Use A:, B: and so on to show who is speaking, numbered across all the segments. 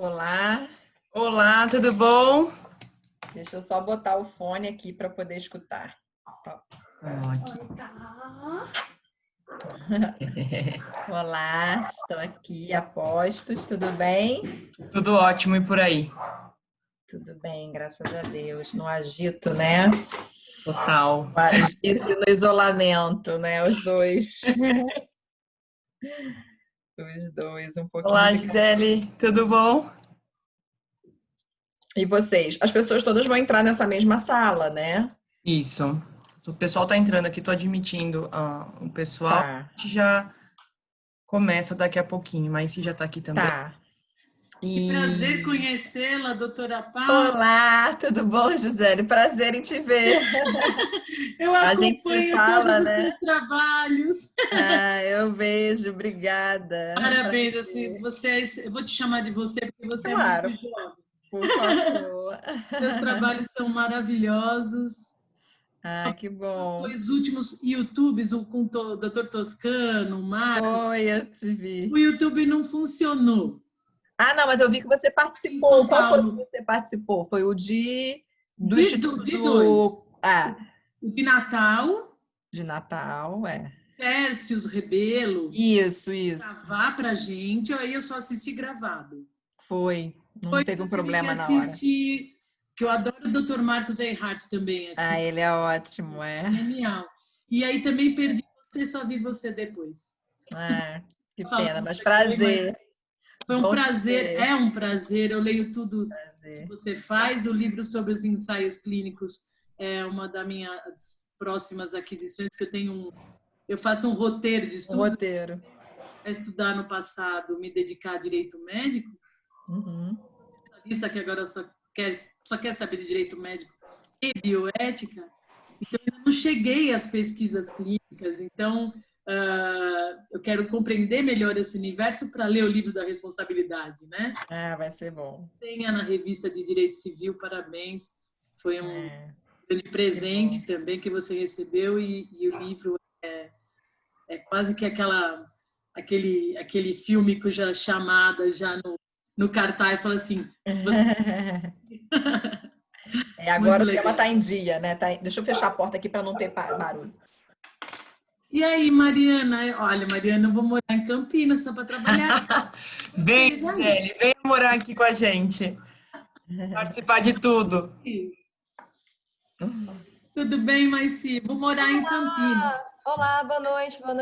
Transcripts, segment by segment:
A: Olá,
B: Olá, tudo bom?
A: deixa eu só botar o fone aqui para poder escutar. Só.
B: Ótimo.
A: Olá, estou aqui, Apostos, tudo bem?
B: Tudo ótimo e por aí?
A: Tudo bem, graças a Deus. No agito, né?
B: Total.
A: No agito e no isolamento, né? Os dois. Os dois, um pouquinho
B: Olá,
A: de cada.
B: Gisele, tudo bom?
A: E vocês? As pessoas todas vão entrar nessa mesma sala, né?
B: Isso. O pessoal tá entrando aqui, tô admitindo o pessoal.
A: Tá,
B: A gente já começa daqui a pouquinho, mas se já tá aqui também.
A: tá.
C: Que prazer
A: E
C: conhecê-la, doutora Paula.
A: olá, tudo bom, Gisele? Prazer em te ver.
C: Eu
A: A gente se
C: acompanho todos
A: fala,
C: os
A: né?
C: seus trabalhos.
A: Ah, eu vejo, obrigada.
C: Parabéns, assim, eu vou te chamar de você porque você é muito
A: Claro,
C: jovem.
A: por favor.
C: Seus trabalhos são maravilhosos.
A: Ah,
C: Só
A: que
C: os
A: bom.
C: dois últimos YouTubes, o com o Dr. Toscano, o Maras,
A: Foi, eu te
C: o
A: vi.
C: YouTube não funcionou.
A: Ah, não, mas eu vi que você
C: Em
A: participou.
C: São
A: Qual foi o que
C: Paulo,
A: você participou? Foi o do Instituto
C: de dois. O de Natal,
A: de Natal, é.
C: Pércios Rebelo,
A: Isso.
C: gravar pra gente, aí eu só assisti gravado.
A: Foi. Não
C: Depois
A: teve um
C: eu tive que
A: problema na hora.
C: assistir, que eu adoro o Dr. Marcos Eyhardt também, assim,
A: Ah, ele é ótimo, é.
C: genial. E aí também perdi você, só vi você depois.
A: Ah, que pena,
C: Falando
A: mas
C: aqui, mas
A: prazer.
C: foi um
A: Bom te
C: prazer,
A: ver.
C: é um prazer. Eu leio tudo que
A: Prazer.
C: você faz. O livro sobre os ensaios clínicos é uma das minhas próximas aquisições, que eu faço um roteiro de
A: O
C: estudos
A: roteiro.
C: para estudar no passado, me dedicar a direito médico.
A: Uhum.
C: Lista que agora só quer saber de direito médico e bioética, então eu ainda não cheguei às pesquisas clínicas, então eu quero compreender melhor esse universo para ler o livro da responsabilidade, né?
A: Ah, vai ser bom.
C: Tenha na revista de Direito Civil, parabéns, foi um
A: É,
C: grande
A: que bom.
C: presente também que você recebeu e o livro é quase que aquele filme cuja chamada já no cartaz fala assim, você
A: É,
C: muito
A: agora o tema
C: legal.
A: está em dia, né? Deixa eu fechar a porta aqui para não ter barulho.
C: E aí, Mariana? Olha, Mariana, eu vou morar em Campinas só para trabalhar com
B: Vem,
C: vocês aí.
B: Gisele, vem morar aqui com a gente, participar de tudo.
C: Tudo bem, Maici? Vou morar em Campinas.
D: Olá, boa noite a
A: Boa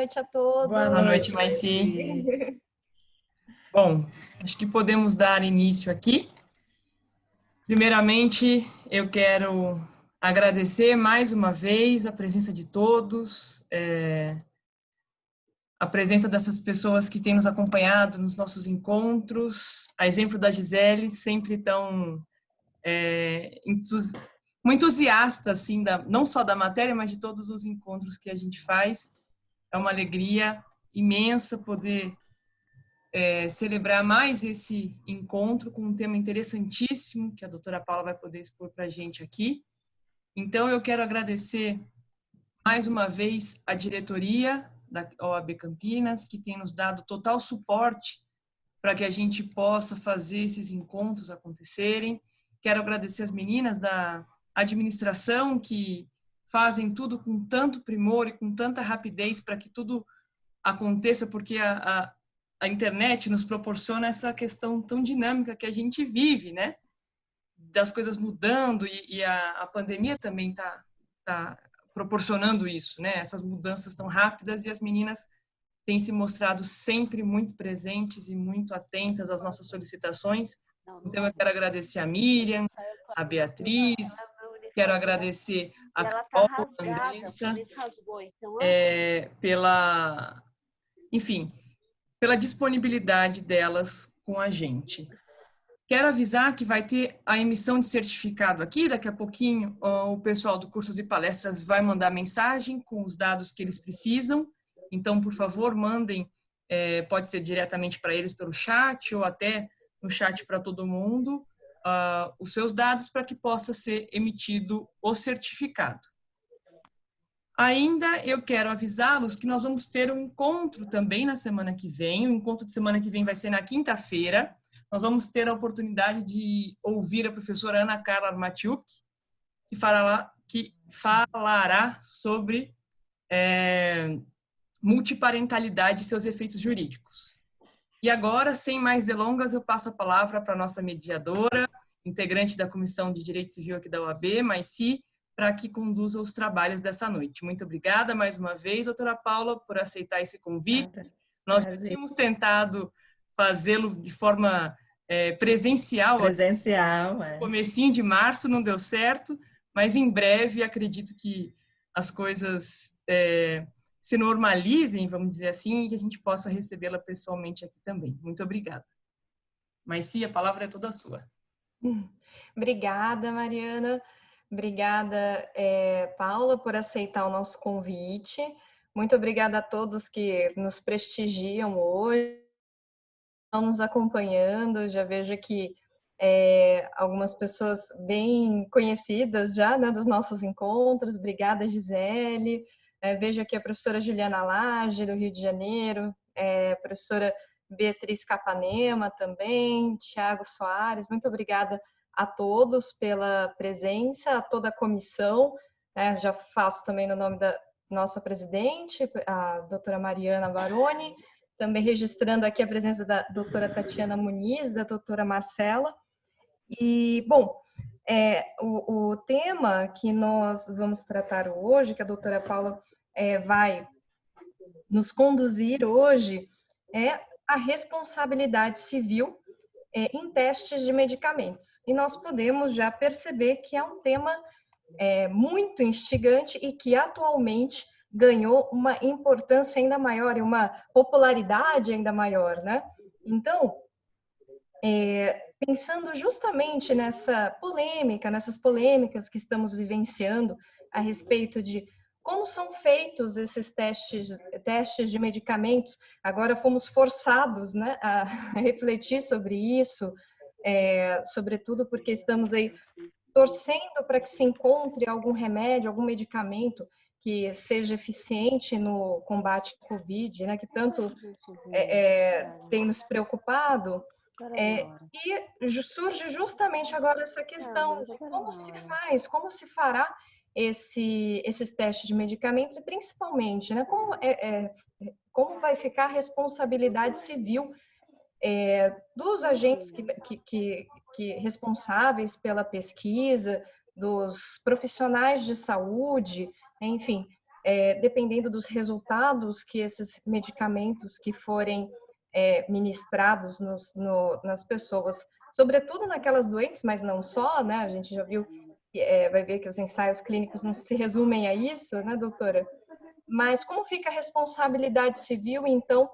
B: Boa
D: todos.
B: noite,
A: noite,
B: Maici.
A: Maici.
B: Bom, acho que podemos dar início aqui. Primeiramente, eu quero agradecer mais uma vez a presença de todos, a presença dessas pessoas que têm nos acompanhado nos nossos encontros, a exemplo da Gisele, sempre tão é, muito entusiasta, assim, não só da matéria, mas de todos os encontros que a gente faz. É uma alegria imensa poder celebrar mais esse encontro com um tema interessantíssimo que a doutora Paula vai poder expor para a gente aqui. Então, eu quero agradecer mais uma vez a diretoria da OAB Campinas, que tem nos dado total suporte para que a gente possa fazer esses encontros acontecerem. Quero agradecer as meninas da administração que fazem tudo com tanto primor e com tanta rapidez para que tudo aconteça, porque a internet nos proporciona essa questão tão dinâmica que a gente vive, né? Das coisas mudando e a pandemia também tá proporcionando isso, né? Essas mudanças tão rápidas e as meninas têm se mostrado sempre muito presentes e muito atentas às nossas solicitações. Então, eu quero agradecer a Miriam, a Beatriz, quero agradecer a Carol, a Andressa, pela, enfim, pela disponibilidade delas com a gente. Quero avisar que vai ter a emissão de certificado aqui, daqui a pouquinho o pessoal do Cursos e Palestras vai mandar mensagem com os dados que eles precisam, então, por favor, mandem, pode ser diretamente para eles pelo chat ou até no chat para todo mundo, os seus dados para que possa ser emitido o certificado. Ainda eu quero avisá-los que nós vamos ter um encontro também na semana que vem. O encontro de semana que vem vai ser na quinta-feira. Nós vamos ter a oportunidade de ouvir a professora Ana Carla Armatiuk, que falará sobre multiparentalidade e seus efeitos jurídicos. E agora, sem mais delongas, eu passo a palavra para a nossa mediadora, integrante da Comissão de Direito Civil aqui da OAB, Maici, para que conduza os trabalhos dessa noite. Muito obrigada mais uma vez, doutora Paula, por aceitar esse convite. Nós já tínhamos tentado fazê-lo de forma presencial. No comecinho de março, não deu certo, mas em breve acredito que as coisas se normalizem, vamos dizer assim, e que a gente possa recebê-la pessoalmente aqui também. Muito obrigada. Maici, a palavra é toda sua.
D: Obrigada, Mariana. Obrigada, Paula, por aceitar o nosso convite. Muito obrigada a todos que nos prestigiam hoje, estão nos acompanhando. Já vejo aqui algumas pessoas bem conhecidas já, né, dos nossos encontros. Obrigada, Gisele. Vejo aqui a professora Juliana Lage, do Rio de Janeiro, a professora Beatriz Capanema também, Tiago Soares. Muito obrigada a todos pela presença, a toda a comissão. Já faço também no nome da nossa presidente, a doutora Mariana Baroni, também registrando aqui a presença da doutora Tatiana Muniz, da doutora Marcela. E, bom, o tema que nós vamos tratar hoje, que a doutora Paula vai nos conduzir hoje, é a responsabilidade civil em testes de medicamentos. E nós podemos já perceber que é um tema muito instigante e que atualmente ganhou uma importância ainda maior e uma popularidade ainda maior, né? Então, pensando justamente nessas polêmicas que estamos vivenciando a respeito de como são feitos esses testes de medicamentos. Agora fomos forçados, né, a refletir sobre isso, sobretudo porque estamos aí torcendo para que se encontre algum remédio, algum medicamento que seja eficiente no combate à Covid, né, que tanto tem nos preocupado. E surge justamente agora essa questão de como se fará esses testes de medicamentos e principalmente, né, como vai ficar a responsabilidade civil dos agentes que responsáveis pela pesquisa, dos profissionais de saúde, enfim, dependendo dos resultados que esses medicamentos que forem ministrados nas pessoas, sobretudo naquelas doentes, mas não só, né? A gente já viu, vai ver que os ensaios clínicos não se resumem a isso, né, doutora? Mas como fica a responsabilidade civil, então,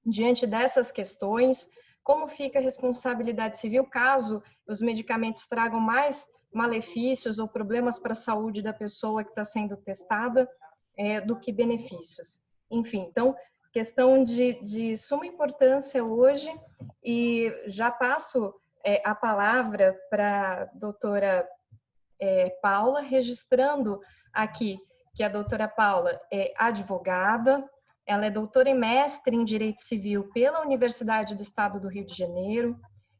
D: diante dessas questões? Como fica a responsabilidade civil caso os medicamentos tragam mais malefícios ou problemas para a saúde da pessoa que está sendo testada do que benefícios? Enfim, então, questão de suma importância hoje, e já passo a palavra para a doutora Paula, registrando aqui que a doutora Paula é advogada, ela é doutora e mestre em Direito Civil pela Universidade do Estado do Rio de Janeiro,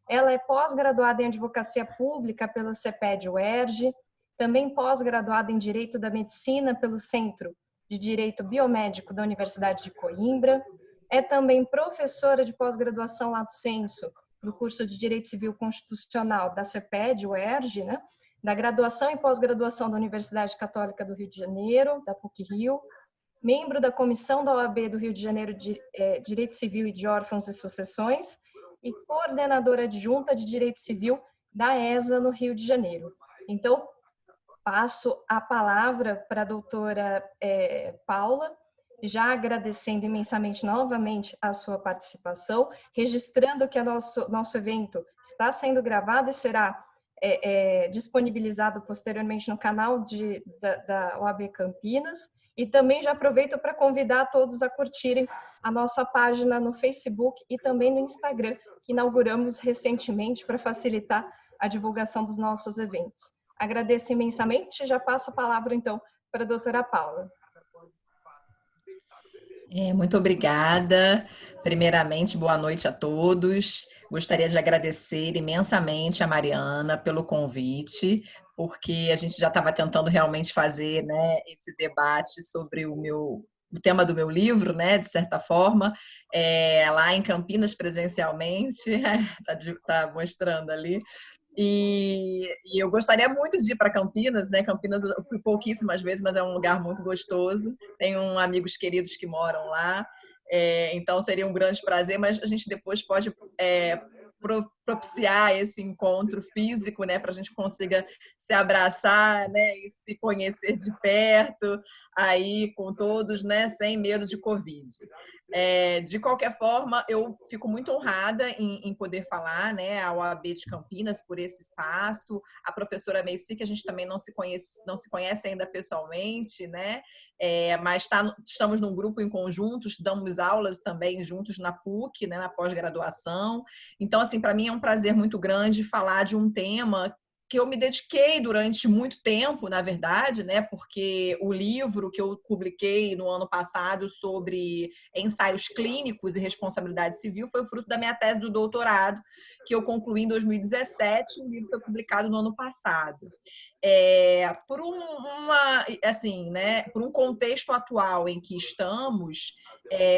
D: ela é pós-graduada em Advocacia Pública pelo CEPED-UERJ, também pós-graduada em Direito da Medicina pelo Centro de Direito Biomédico da Universidade de Coimbra, é também professora de pós-graduação lato sensu do curso de Direito Civil Constitucional da CEPED-UERJ, né? Da graduação e pós-graduação da Universidade Católica do Rio de Janeiro, da PUC-Rio, membro da Comissão da OAB do Rio de Janeiro de Direito Civil e de Órfãos e Sucessões e coordenadora adjunta de Direito Civil da ESA no Rio de Janeiro. Então, passo a palavra para a doutora Paula, já agradecendo imensamente novamente a sua participação, registrando que o nosso evento está sendo gravado e será disponibilizado posteriormente no canal da OAB Campinas. E também já aproveito para convidar todos a curtirem a nossa página no Facebook e também no Instagram, que inauguramos recentemente para facilitar a divulgação dos nossos eventos. Agradeço imensamente e já passo a palavra, então, para a doutora Paula.
A: Muito obrigada. Primeiramente, boa noite a todos. Gostaria de agradecer imensamente a Mariana pelo convite, porque a gente já estava tentando realmente fazer, né, esse debate sobre o tema do meu livro, né, de certa forma, lá em Campinas presencialmente, tá mostrando ali. E eu gostaria muito de ir para Campinas, né? Campinas eu fui pouquíssimas vezes, mas é um lugar muito gostoso. Tenho amigos queridos que moram lá, então seria um grande prazer, mas a gente depois pode propiciar esse encontro físico, né? Para a gente consiga se abraçar, né? E se conhecer de perto, aí com todos, né? Sem medo de Covid. De qualquer forma, eu fico muito honrada em poder falar, né, à OAB de Campinas por esse espaço, a professora Meici, que a gente também não se conhece ainda pessoalmente, né, mas estamos num grupo em conjunto, damos aulas também juntos na PUC, né, na pós-graduação. Então, assim, para mim é um prazer muito grande falar de um tema que eu me dediquei durante muito tempo, na verdade, né? Porque o livro que eu publiquei no ano passado sobre ensaios clínicos e responsabilidade civil foi o fruto da minha tese do doutorado, que eu concluí em 2017, o livro foi publicado no ano passado. Por um contexto atual em que estamos,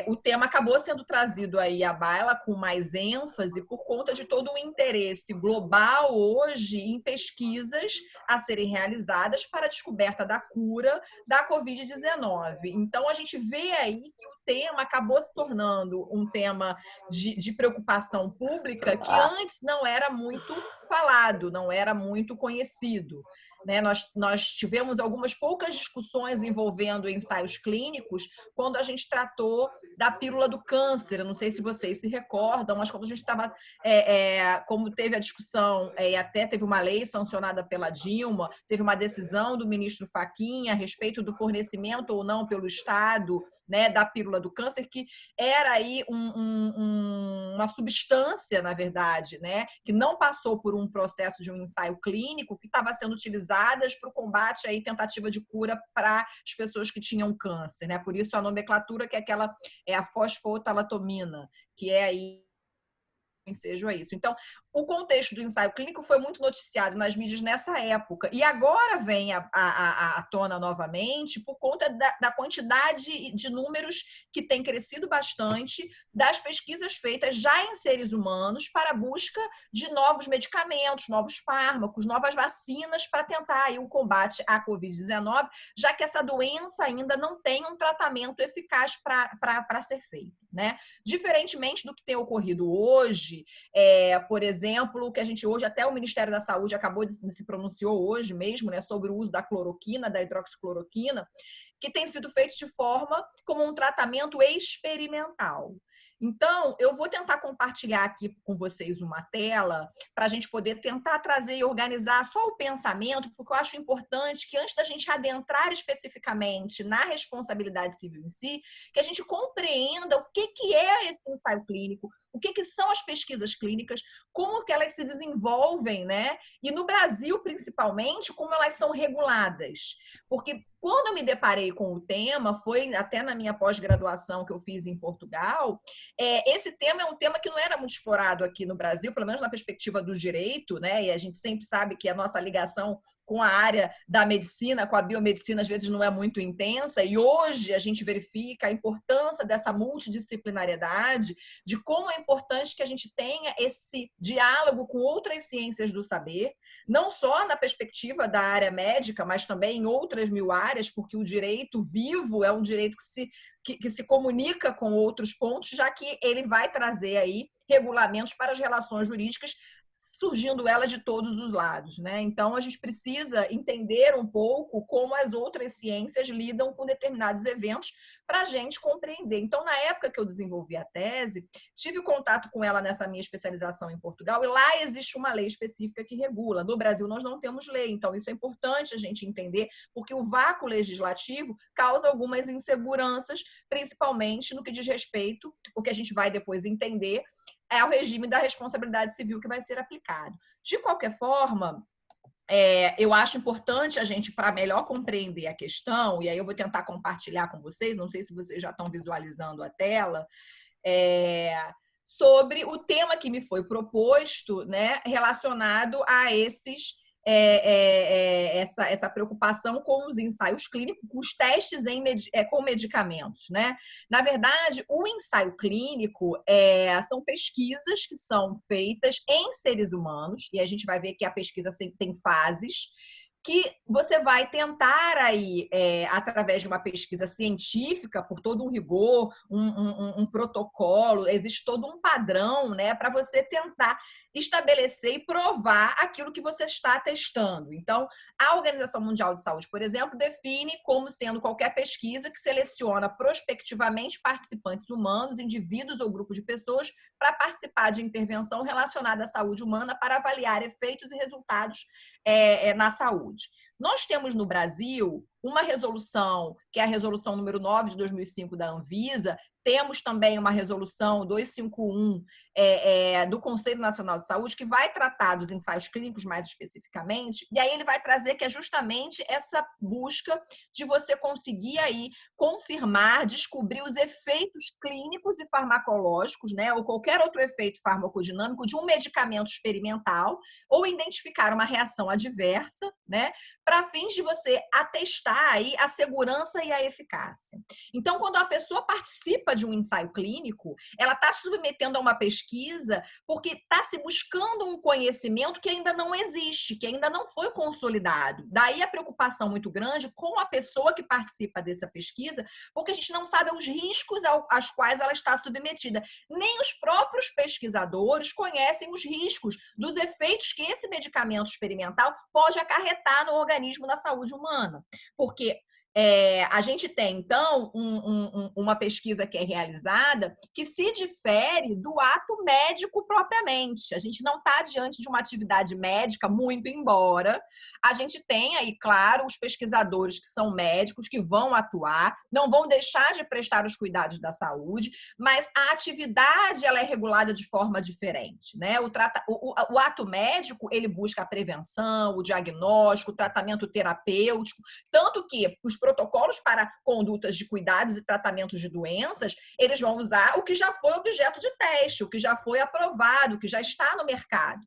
A: o tema acabou sendo trazido aí à baila com mais ênfase por conta de todo o interesse global hoje em pesquisas a serem realizadas para a descoberta da cura da Covid-19. Então, a gente vê aí que o tema acabou se tornando um tema de preocupação pública que antes não era muito falado, não era muito conhecido. Né? Nós tivemos algumas poucas discussões envolvendo ensaios clínicos quando a gente tratou da pílula do câncer. Eu não sei se vocês se recordam, mas quando a gente estava, como teve a discussão, e até teve uma lei sancionada pela Dilma, teve uma decisão do ministro Fachin a respeito do fornecimento ou não pelo Estado, né, da pílula do câncer, que era aí uma substância, na verdade, né, que não passou por um processo de um ensaio clínico, que estava sendo utilizada para o combate aí, tentativa de cura para as pessoas que tinham câncer, né? Por isso a nomenclatura que é a fosfotalatomina, que é aí ensejo a isso. Então, o contexto do ensaio clínico foi muito noticiado nas mídias nessa época e agora vem à tona novamente por conta da quantidade de números que tem crescido bastante das pesquisas feitas já em seres humanos para a busca de novos medicamentos, novos fármacos, novas vacinas para tentar aí o combate à Covid-19, já que essa doença ainda não tem um tratamento eficaz para ser feito, né? Diferentemente do que tem ocorrido hoje, por exemplo, que a gente hoje, até o Ministério da Saúde se pronunciou hoje mesmo, né, sobre o uso da cloroquina, da hidroxicloroquina, que tem sido feito de forma como um tratamento experimental. Então, eu vou tentar compartilhar aqui com vocês uma tela para a gente poder tentar trazer e organizar só o pensamento, porque eu acho importante que antes da gente adentrar especificamente na responsabilidade civil em si, que a gente compreenda o que é esse ensaio clínico, o que são as pesquisas clínicas, como que elas se desenvolvem, né? E no Brasil, principalmente, como elas são reguladas. Porque quando eu me deparei com o tema, foi até na minha pós-graduação que eu fiz em Portugal, esse tema é um tema que não era muito explorado aqui no Brasil, pelo menos na perspectiva do direito, né? E a gente sempre sabe que a nossa ligação com a área da medicina, com a biomedicina, às vezes não é muito intensa, e hoje a gente verifica a importância dessa multidisciplinariedade, de como é importante que a gente tenha esse diálogo com outras ciências do saber, não só na perspectiva da área médica, mas também em outras mil áreas, porque o direito vivo é um direito que se comunica com outros pontos, já que ele vai trazer aí regulamentos para as relações jurídicas, surgindo elas de todos os lados, né? Então, a gente precisa entender um pouco como as outras ciências lidam com determinados eventos para a gente compreender. Então, na época que eu desenvolvi a tese, tive contato com ela nessa minha especialização em Portugal, e lá existe uma lei específica que regula. No Brasil, nós não temos lei, então isso é importante a gente entender, porque o vácuo legislativo causa algumas inseguranças, principalmente no que diz respeito, o que a gente vai depois entender, é o regime da responsabilidade civil que vai ser aplicado. De qualquer forma, eu acho importante a gente, para melhor compreender a questão, e aí eu vou tentar compartilhar com vocês, não sei se vocês já estão visualizando a tela, sobre o tema que me foi proposto, né, relacionado a essa preocupação com os ensaios clínicos, com os testes com medicamentos, né? Na verdade, o ensaio clínico são pesquisas que são feitas em seres humanos, e a gente vai ver que a pesquisa tem fases, que você vai tentar aí, através de uma pesquisa científica, por todo um rigor, um protocolo, existe todo um padrão, né, para você tentar estabelecer e provar aquilo que você está testando. Então, a Organização Mundial de Saúde, por exemplo, define como sendo qualquer pesquisa que seleciona prospectivamente participantes humanos, indivíduos ou grupos de pessoas, para participar de intervenção relacionada à saúde humana para avaliar efeitos e resultados na saúde. Nós temos no Brasil uma resolução, que é a resolução número 9 de 2005 da Anvisa, temos também uma resolução 251 do Conselho Nacional de Saúde, que vai tratar dos ensaios clínicos mais especificamente, e aí ele vai trazer que é justamente essa busca de você conseguir aí confirmar, descobrir os efeitos clínicos e farmacológicos, né, ou qualquer outro efeito farmacodinâmico de um medicamento experimental, ou identificar uma reação adversa, né, para fins de você atestar aí a segurança e a eficácia. Então, quando a pessoa participa de um ensaio clínico, ela está se submetendo a uma pesquisa porque está se buscando um conhecimento que ainda não existe, que ainda não foi consolidado. Daí a preocupação muito grande com a pessoa que participa dessa pesquisa, porque a gente não sabe os riscos aos quais ela está submetida. Nem os próprios pesquisadores conhecem os riscos dos efeitos que esse medicamento experimental pode acarretar no organismo da saúde humana. Porque a gente tem, então, uma pesquisa que é realizada que se difere do ato médico propriamente. A gente não está diante de uma atividade médica, muito embora a gente tenha aí, claro, os pesquisadores que são médicos, que vão atuar, não vão deixar de prestar os cuidados da saúde, mas a atividade ela é regulada de forma diferente, né? O ato médico, ele busca a prevenção, o diagnóstico, o tratamento terapêutico, tanto que os protocolos para condutas de cuidados e tratamentos de doenças, eles vão usar o que já foi objeto de teste, o que já foi aprovado, o que já está no mercado.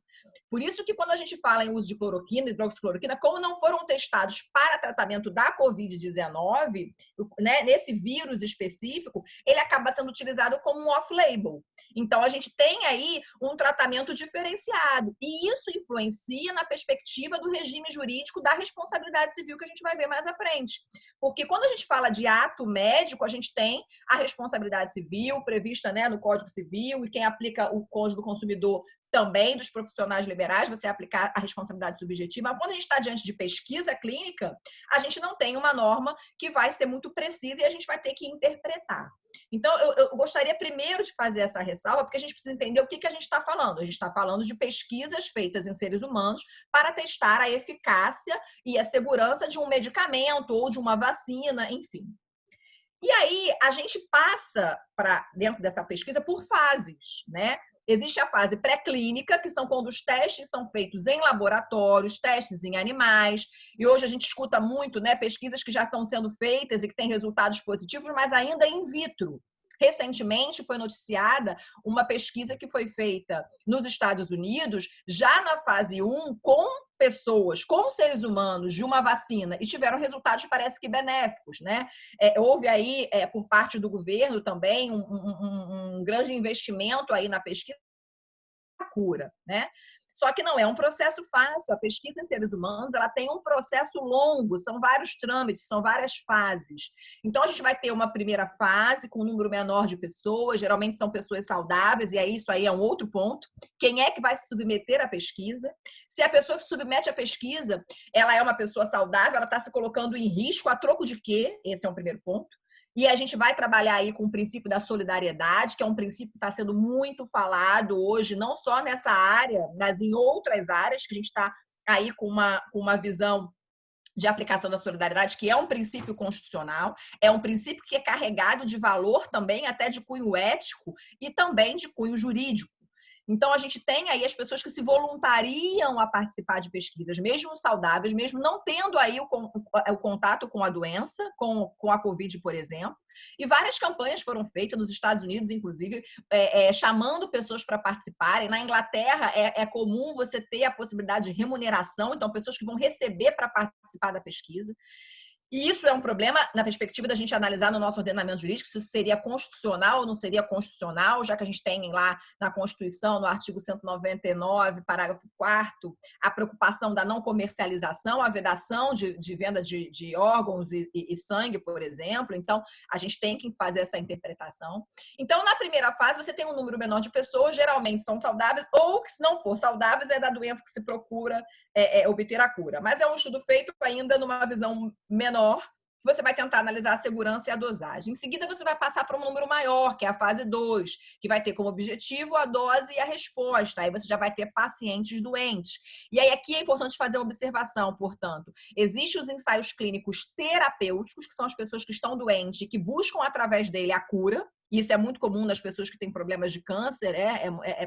A: Por isso que quando a gente fala em uso de cloroquina, hidroxicloroquina, como não foram testados para tratamento da Covid-19, né, nesse vírus específico, ele acaba sendo utilizado como um off-label. Então, a gente tem aí um tratamento diferenciado. E isso influencia na perspectiva do regime jurídico da responsabilidade civil, que a gente vai ver mais à frente. Porque quando a gente fala de ato médico, a gente tem a responsabilidade civil prevista, né, no Código Civil, e quem aplica o Código do Consumidor também dos profissionais liberais, você aplicar a responsabilidade subjetiva. Mas quando a gente está diante de pesquisa clínica, a gente não tem uma norma que vai ser muito precisa e a gente vai ter que interpretar. Então, eu gostaria primeiro de fazer essa ressalva, porque a gente precisa entender o que a gente está falando. A gente está falando de pesquisas feitas em seres humanos para testar a eficácia e a segurança de um medicamento ou de uma vacina, enfim. E aí, a gente passa, dentro dessa pesquisa, por fases, né? Existe a fase pré-clínica, que são quando os testes são feitos em laboratórios, testes em animais. E hoje a gente escuta muito, né, pesquisas que já estão sendo feitas e que têm resultados positivos, mas ainda in vitro. Recentemente foi noticiada uma pesquisa que foi feita nos Estados Unidos, já na fase 1, com pessoas, com seres humanos, de uma vacina, e tiveram resultados, parece que benéficos, né? Houve aí, por parte do governo também, um grande investimento aí na pesquisa da cura, né? Só que não é um processo fácil. A pesquisa em seres humanos, ela tem um processo longo, são vários trâmites, são várias fases. Então, a gente vai ter uma primeira fase com um número menor de pessoas, geralmente são pessoas saudáveis, e aí isso aí é um outro ponto. Quem é que vai se submeter à pesquisa? Se a pessoa que se submete à pesquisa, ela é uma pessoa saudável, ela está se colocando em risco a troco de quê? Esse é um primeiro ponto. E a gente vai trabalhar aí com o princípio da solidariedade, que é um princípio que está sendo muito falado hoje, não só nessa área, mas em outras áreas, que a gente está aí com uma visão de aplicação da solidariedade, que é um princípio constitucional, é um princípio que é carregado de valor também, até de cunho ético e também de cunho jurídico. Então, a gente tem aí as pessoas que se voluntariam a participar de pesquisas, mesmo saudáveis, mesmo não tendo aí o contato com a doença, com a Covid, por exemplo. E várias campanhas foram feitas nos Estados Unidos, inclusive, chamando pessoas para participarem. Na Inglaterra, é comum você ter a possibilidade de remuneração, então, pessoas que vão receber para participar da pesquisa. E isso é um problema na perspectiva da gente analisar no nosso ordenamento jurídico se isso seria constitucional ou não seria constitucional, já que a gente tem lá na Constituição, no artigo 199, parágrafo 4º, a preocupação da não comercialização, a vedação de venda de órgãos e sangue, por exemplo. Então, a gente tem que fazer essa interpretação. Então, na primeira fase, você tem um número menor de pessoas, geralmente são saudáveis, ou que, se não for saudáveis, é da doença que se procura obter a cura. Mas é um estudo feito ainda numa visão menor, que você vai tentar analisar a segurança e a dosagem. Em seguida, você vai passar para um número maior, que é a fase 2, que vai ter como objetivo a dose e a resposta. Aí você já vai ter pacientes doentes. E aí aqui é importante fazer uma observação, portanto. Existem os ensaios clínicos terapêuticos, que são as pessoas que estão doentes e que buscam através dele a cura. Isso é muito comum nas pessoas que têm problemas de câncer,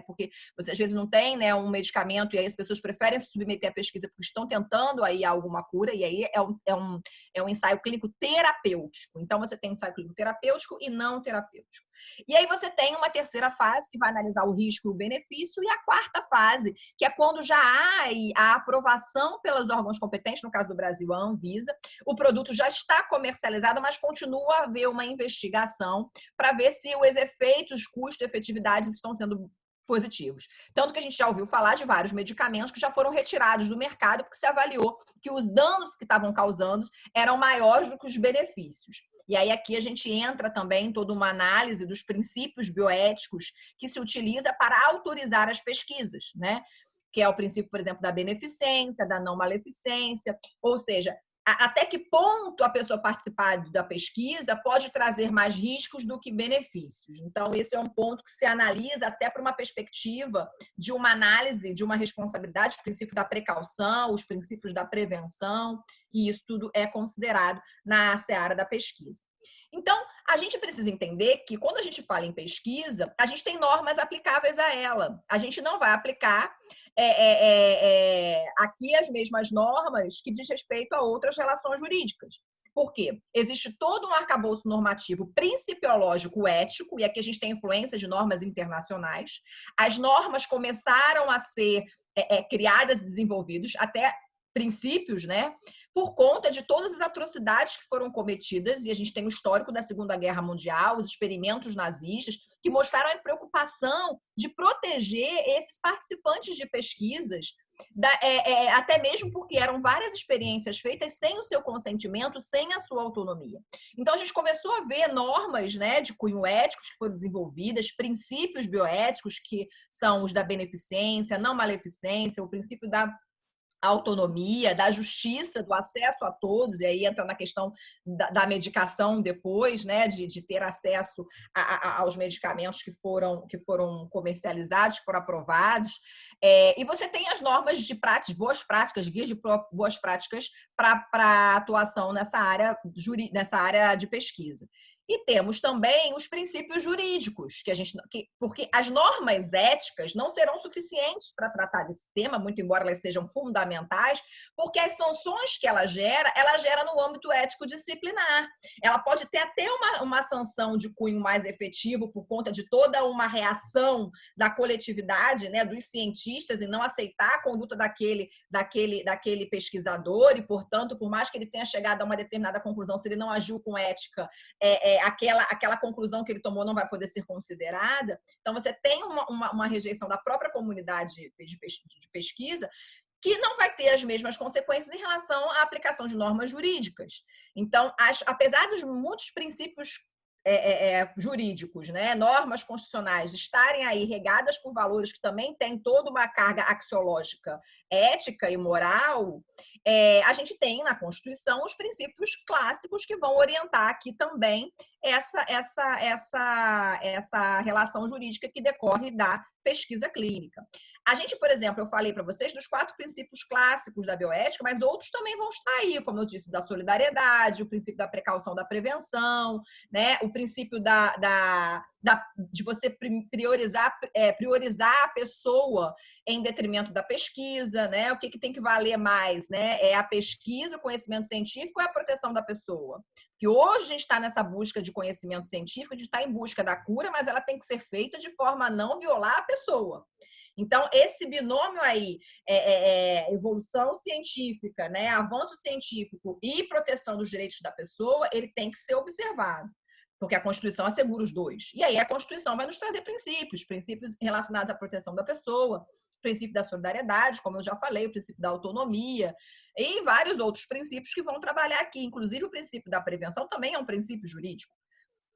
A: porque você às vezes não tem, né, um medicamento e aí as pessoas preferem se submeter à pesquisa porque estão tentando aí alguma cura, e aí é um ensaio clínico terapêutico. Então, você tem um ensaio clínico terapêutico e não terapêutico. E aí você tem uma terceira fase, que vai analisar o risco e o benefício, e a quarta fase, que é quando já há aí a aprovação pelos órgãos competentes, no caso do Brasil, a Anvisa, o produto já está comercializado, mas continua a haver uma investigação para ver se os efeitos, custo e efetividade estão sendo positivos. Tanto que a gente já ouviu falar de vários medicamentos que já foram retirados do mercado porque se avaliou que os danos que estavam causando eram maiores do que os benefícios. E aí aqui a gente entra também em toda uma análise dos princípios bioéticos que se utiliza para autorizar as pesquisas, né? Que é o princípio, por exemplo, da beneficência, da não maleficência, ou seja, até que ponto a pessoa participar da pesquisa pode trazer mais riscos do que benefícios. Então, esse é um ponto que se analisa até para uma perspectiva de uma análise, de uma responsabilidade, os princípios da precaução, os princípios da prevenção, e isso tudo é considerado na seara da pesquisa. Então, a gente precisa entender que quando a gente fala em pesquisa, a gente tem normas aplicáveis a ela. A gente não vai aplicar aqui as mesmas normas que diz respeito a outras relações jurídicas. Por quê? Existe todo um arcabouço normativo principiológico ético, e aqui a gente tem influência de normas internacionais. As normas começaram a ser criadas e desenvolvidas até princípios, né? Por conta de todas as atrocidades que foram cometidas, e a gente tem o histórico da Segunda Guerra Mundial, os experimentos nazistas, que mostraram a preocupação de proteger esses participantes de pesquisas, até mesmo porque eram várias experiências feitas sem o seu consentimento, sem a sua autonomia. Então, a gente começou a ver normas, né, de cunho éticos que foram desenvolvidas, princípios bioéticos, que são os da beneficência, não maleficência, o princípio da autonomia, da justiça, do acesso a todos, e aí entra na questão da medicação depois, né, de ter acesso aos medicamentos que foram comercializados, que foram aprovados. E você tem as normas de boas práticas, guias de boas práticas para atuação nessa área de pesquisa. E temos também os princípios jurídicos, porque as normas éticas não serão suficientes para tratar desse tema, muito embora elas sejam fundamentais, porque as sanções que ela gera no âmbito ético disciplinar. Ela pode ter até uma sanção de cunho mais efetivo por conta de toda uma reação da coletividade, né, dos cientistas, em não aceitar a conduta daquele pesquisador, e, portanto, por mais que ele tenha chegado a uma determinada conclusão, se ele não agiu com ética, aquela conclusão que ele tomou não vai poder ser considerada. Então, você tem uma rejeição da própria comunidade de pesquisa que não vai ter as mesmas consequências em relação à aplicação de normas jurídicas. Então, apesar dos muitos princípios jurídicos, né, normas constitucionais estarem aí regadas por valores que também têm toda uma carga axiológica ética e moral, a gente tem na Constituição os princípios clássicos que vão orientar aqui também essa relação jurídica que decorre da pesquisa clínica. A gente, por exemplo, eu falei para vocês dos 4 princípios clássicos da bioética, mas outros também vão estar aí, como eu disse, da solidariedade, o princípio da precaução da prevenção, né? O princípio de você priorizar a pessoa em detrimento da pesquisa, né? O que tem que valer mais, né? É a pesquisa, o conhecimento científico ou é a proteção da pessoa? Que hoje a gente está nessa busca de conhecimento científico, a gente está em busca da cura, mas ela tem que ser feita de forma a não violar a pessoa. Então, esse binômio aí, evolução científica, né, avanço científico e proteção dos direitos da pessoa, ele tem que ser observado, porque a Constituição assegura os dois. E aí a Constituição vai nos trazer princípios relacionados à proteção da pessoa, princípio da solidariedade, como eu já falei, o princípio da autonomia, e vários outros princípios que vão trabalhar aqui. Inclusive, o princípio da prevenção também é um princípio jurídico,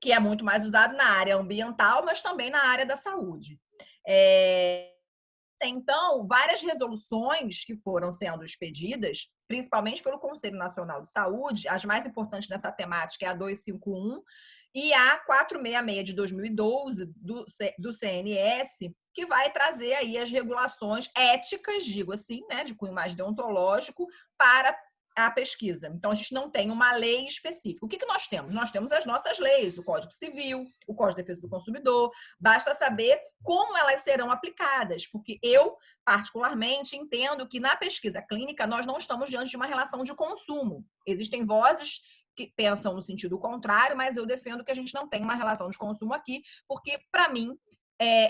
A: que é muito mais usado na área ambiental, mas também na área da saúde. Então, várias resoluções que foram sendo expedidas, principalmente pelo Conselho Nacional de Saúde, as mais importantes nessa temática é a 251 e a 466 de 2012 do CNS, que vai trazer aí as regulações éticas, digo assim, né, de cunho mais deontológico, para a pesquisa. Então, a gente não tem uma lei específica. O que nós temos? Nós temos as nossas leis, o Código Civil, o Código de Defesa do Consumidor. Basta saber como elas serão aplicadas, porque eu, particularmente, entendo que na pesquisa clínica nós não estamos diante de uma relação de consumo. Existem vozes que pensam no sentido contrário, mas eu defendo que a gente não tem uma relação de consumo aqui, porque, para mim,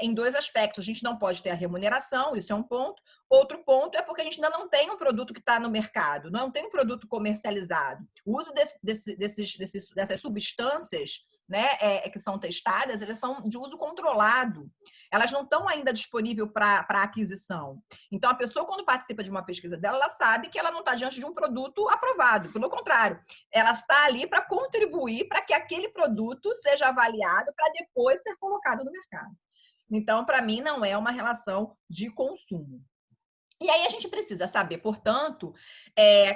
A: em 2 aspectos. A gente não pode ter a remuneração, isso é um ponto. Outro ponto é porque a gente ainda não tem um produto que está no mercado, não tem um produto comercializado. O uso dessas substâncias, né, que são testadas, elas são de uso controlado. Elas não estão ainda disponíveis para aquisição. Então, a pessoa, quando participa de uma pesquisa dela, ela sabe que ela não está diante de um produto aprovado. Pelo contrário, ela está ali para contribuir para que aquele produto seja avaliado para depois ser colocado no mercado. Então, para mim, não é uma relação de consumo. E aí a gente precisa saber, portanto,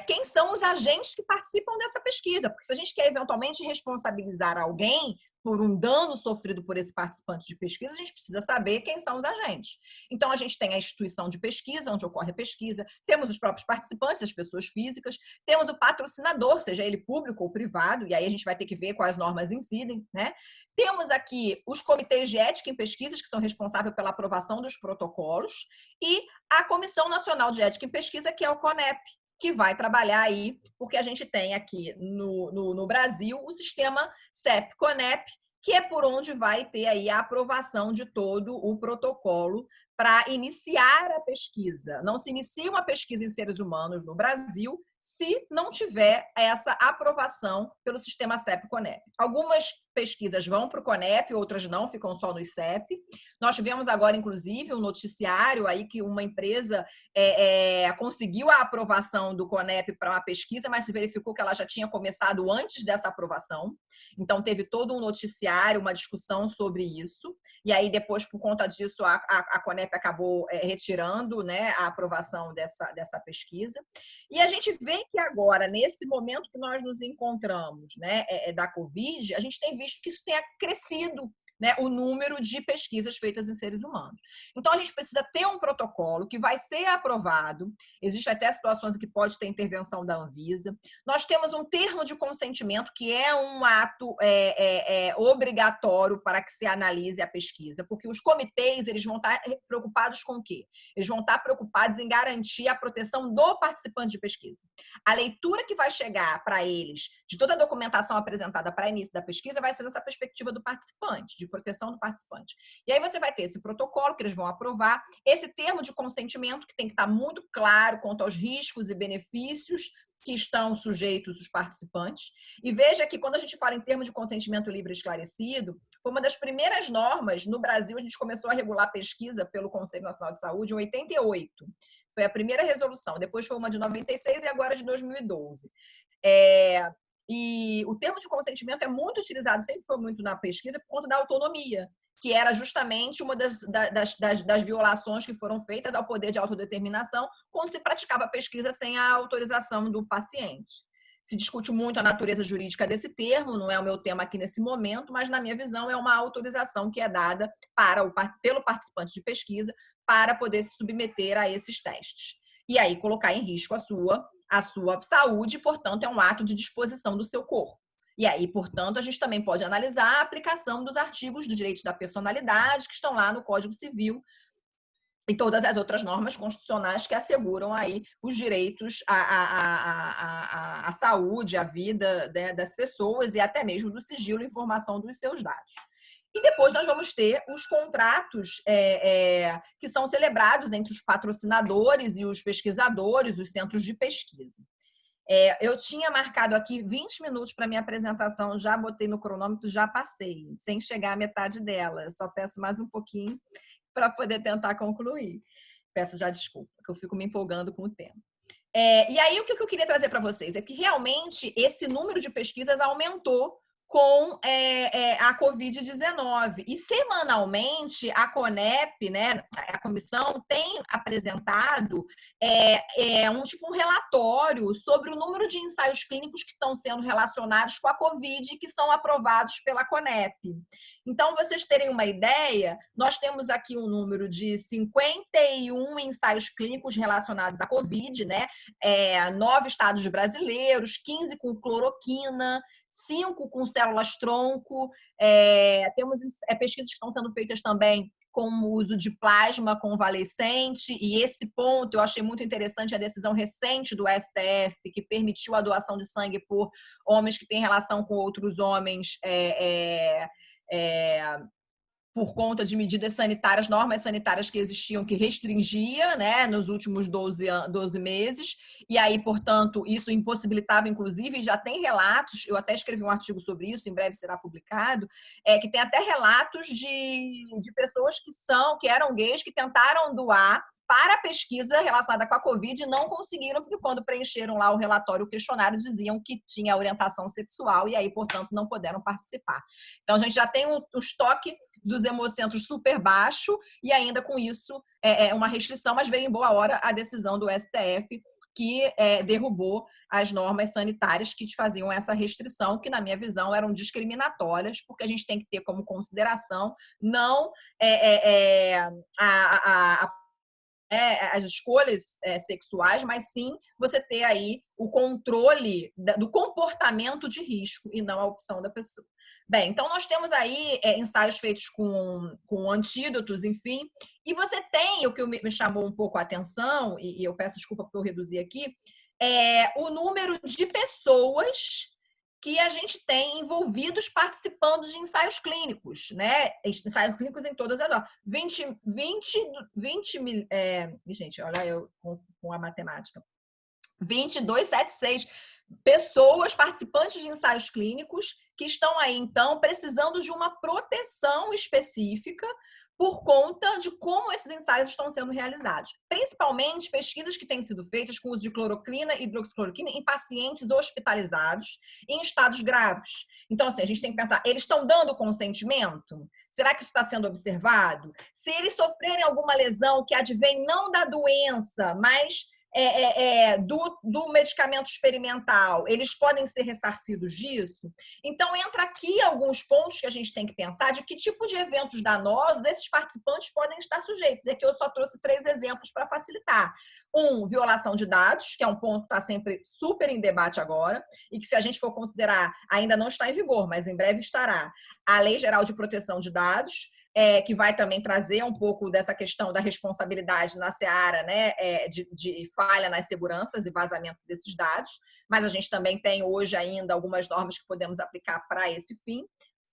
A: quem são os agentes que participam dessa pesquisa, porque se a gente quer eventualmente responsabilizar alguém por um dano sofrido por esse participante de pesquisa, a gente precisa saber quem são os agentes. Então, a gente tem a instituição de pesquisa, onde ocorre a pesquisa, temos os próprios participantes, as pessoas físicas, temos o patrocinador, seja ele público ou privado, e aí a gente vai ter que ver quais normas incidem, né? Temos aqui os comitês de ética em pesquisas, que são responsáveis pela aprovação dos protocolos, e a Comissão Nacional de Ética em Pesquisa, que é o CONEP, que vai trabalhar aí, porque a gente tem aqui no Brasil o sistema CEP-CONEP, que é por onde vai ter aí a aprovação de todo o protocolo para iniciar a pesquisa. Não se inicia uma pesquisa em seres humanos no Brasil se não tiver essa aprovação pelo sistema CEP-CONEP. Algumas pesquisas vão para o CONEP, outras não, ficam só no CEP. Nós tivemos agora, inclusive, um noticiário aí que uma empresa conseguiu a aprovação do CONEP para uma pesquisa, mas se verificou que ela já tinha começado antes dessa aprovação. Então, teve todo um noticiário, uma discussão sobre isso. E aí, depois, por conta disso, a CONEP acabou retirando, né, a aprovação dessa pesquisa. E a gente vê que agora, nesse momento que nós nos encontramos, né, da Covid, a gente tem visto que isso tenha crescido, né, o número de pesquisas feitas em seres humanos. Então, a gente precisa ter um protocolo que vai ser aprovado. Existem até situações em que pode ter intervenção da Anvisa. Nós temos um termo de consentimento, que é um ato obrigatório para que se analise a pesquisa, porque os comitês eles vão estar preocupados com o quê? Eles vão estar preocupados em garantir a proteção do participante de pesquisa. A leitura que vai chegar para eles de toda a documentação apresentada para início da pesquisa vai ser nessa perspectiva do participante, de proteção do participante. E aí você vai ter esse protocolo que eles vão aprovar, esse termo de consentimento que tem que estar muito claro quanto aos riscos e benefícios que estão sujeitos os participantes. E veja que quando a gente fala em termo de consentimento livre e esclarecido, foi uma das primeiras normas no Brasil, a gente começou a regular a pesquisa pelo Conselho Nacional de Saúde em 88. Foi a primeira resolução, depois foi uma de 96 e agora de 2012. E o termo de consentimento é muito utilizado, sempre foi muito na pesquisa, por conta da autonomia. que era justamente uma das violações que foram feitas ao poder de autodeterminação quando se praticava pesquisa sem a autorização do paciente. Se discute muito a natureza jurídica desse termo, não é o meu tema aqui nesse momento, mas, na minha visão, é uma autorização que é dada pelo participante de pesquisa para poder se submeter a esses testes. E aí colocar em risco a sua saúde, portanto, é um ato de disposição do seu corpo. E aí, portanto, a gente também pode analisar a aplicação dos artigos do direito da personalidade que estão lá no Código Civil e todas as outras normas constitucionais que asseguram aí os direitos à saúde, à vida, né, das pessoas e até mesmo do sigilo e informação dos seus dados. E depois nós vamos ter os contratos que são celebrados entre os patrocinadores e os pesquisadores, os centros de pesquisa. Eu tinha marcado aqui 20 minutos para minha apresentação, já botei no cronômetro, já passei, sem chegar à metade dela. Eu só peço mais um pouquinho para poder tentar concluir. Peço já desculpa, que eu fico me empolgando com o tema. E aí, o que eu queria trazer para vocês é que realmente esse número de pesquisas aumentou com a Covid-19. E semanalmente a CONEP, né, a comissão, tem apresentado um relatório sobre o número de ensaios clínicos que estão sendo relacionados com a Covid e que são aprovados pela CONEP. Então, vocês terem uma ideia, nós temos aqui um número de 51 ensaios clínicos relacionados à Covid, né? 9 estados brasileiros, 15 com cloroquina, 5 com células-tronco. Temos pesquisas que estão sendo feitas também com o uso de plasma convalescente, e esse ponto eu achei muito interessante, a decisão recente do STF, que permitiu a doação de sangue por homens que têm relação com outros homens por conta de medidas sanitárias, normas sanitárias que existiam, que restringia, né, nos últimos 12 meses, e aí, portanto, isso impossibilitava, inclusive, já tem relatos, eu até escrevi um artigo sobre isso, em breve será publicado, que tem até relatos de pessoas que eram gays, que tentaram doar para a pesquisa relacionada com a Covid e não conseguiram, porque quando preencheram lá o relatório, o questionário, diziam que tinha orientação sexual e aí, portanto, não puderam participar. Então, a gente já tem o estoque dos hemocentros super baixo e ainda com isso uma restrição, mas veio em boa hora a decisão do STF que derrubou as normas sanitárias que faziam essa restrição, que, na minha visão, eram discriminatórias, porque a gente tem que ter como consideração não as escolhas sexuais, mas sim você ter aí o controle do comportamento de risco e não a opção da pessoa. Bem, então nós temos aí ensaios feitos com antídotos, enfim, e você tem, o que me chamou um pouco a atenção, e eu peço desculpa porque eu reduzi aqui, o número de pessoas que a gente tem envolvidos participando de ensaios clínicos, né? Ensaios clínicos em todas as horas. 20 mil... gente, olha eu com a matemática. 22,76 pessoas participantes de ensaios clínicos que estão aí, então, precisando de uma proteção específica por conta de como esses ensaios estão sendo realizados. Principalmente pesquisas que têm sido feitas com uso de cloroquina e hidroxicloroquina em pacientes hospitalizados em estados graves. Então, assim, a gente tem que pensar, eles estão dando consentimento? Será que isso está sendo observado? Se eles sofrerem alguma lesão que advém não da doença, mas do medicamento experimental, eles podem ser ressarcidos disso? Então, entra aqui alguns pontos que a gente tem que pensar de que tipo de eventos danosos esses participantes podem estar sujeitos. É que eu só trouxe 3 exemplos para facilitar. Violação de dados, que é um ponto que está sempre super em debate agora, e que, se a gente for considerar, ainda não está em vigor, mas em breve estará, a Lei Geral de Proteção de Dados, que vai também trazer um pouco dessa questão da responsabilidade na seara, né, de falha nas seguranças e vazamento desses dados, mas a gente também tem hoje ainda algumas normas que podemos aplicar para esse fim.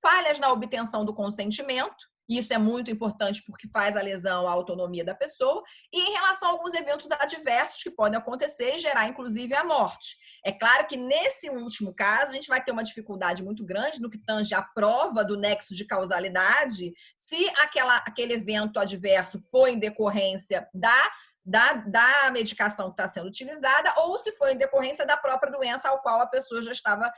A: Falhas na obtenção do consentimento, isso é muito importante porque faz a lesão à autonomia da pessoa, e em relação a alguns eventos adversos que podem acontecer e gerar, inclusive, a morte. É claro que, nesse último caso, a gente vai ter uma dificuldade muito grande no que tange a prova do nexo de causalidade, se aquele evento adverso foi em decorrência da medicação que está sendo utilizada ou se foi em decorrência da própria doença ao qual a pessoa já estava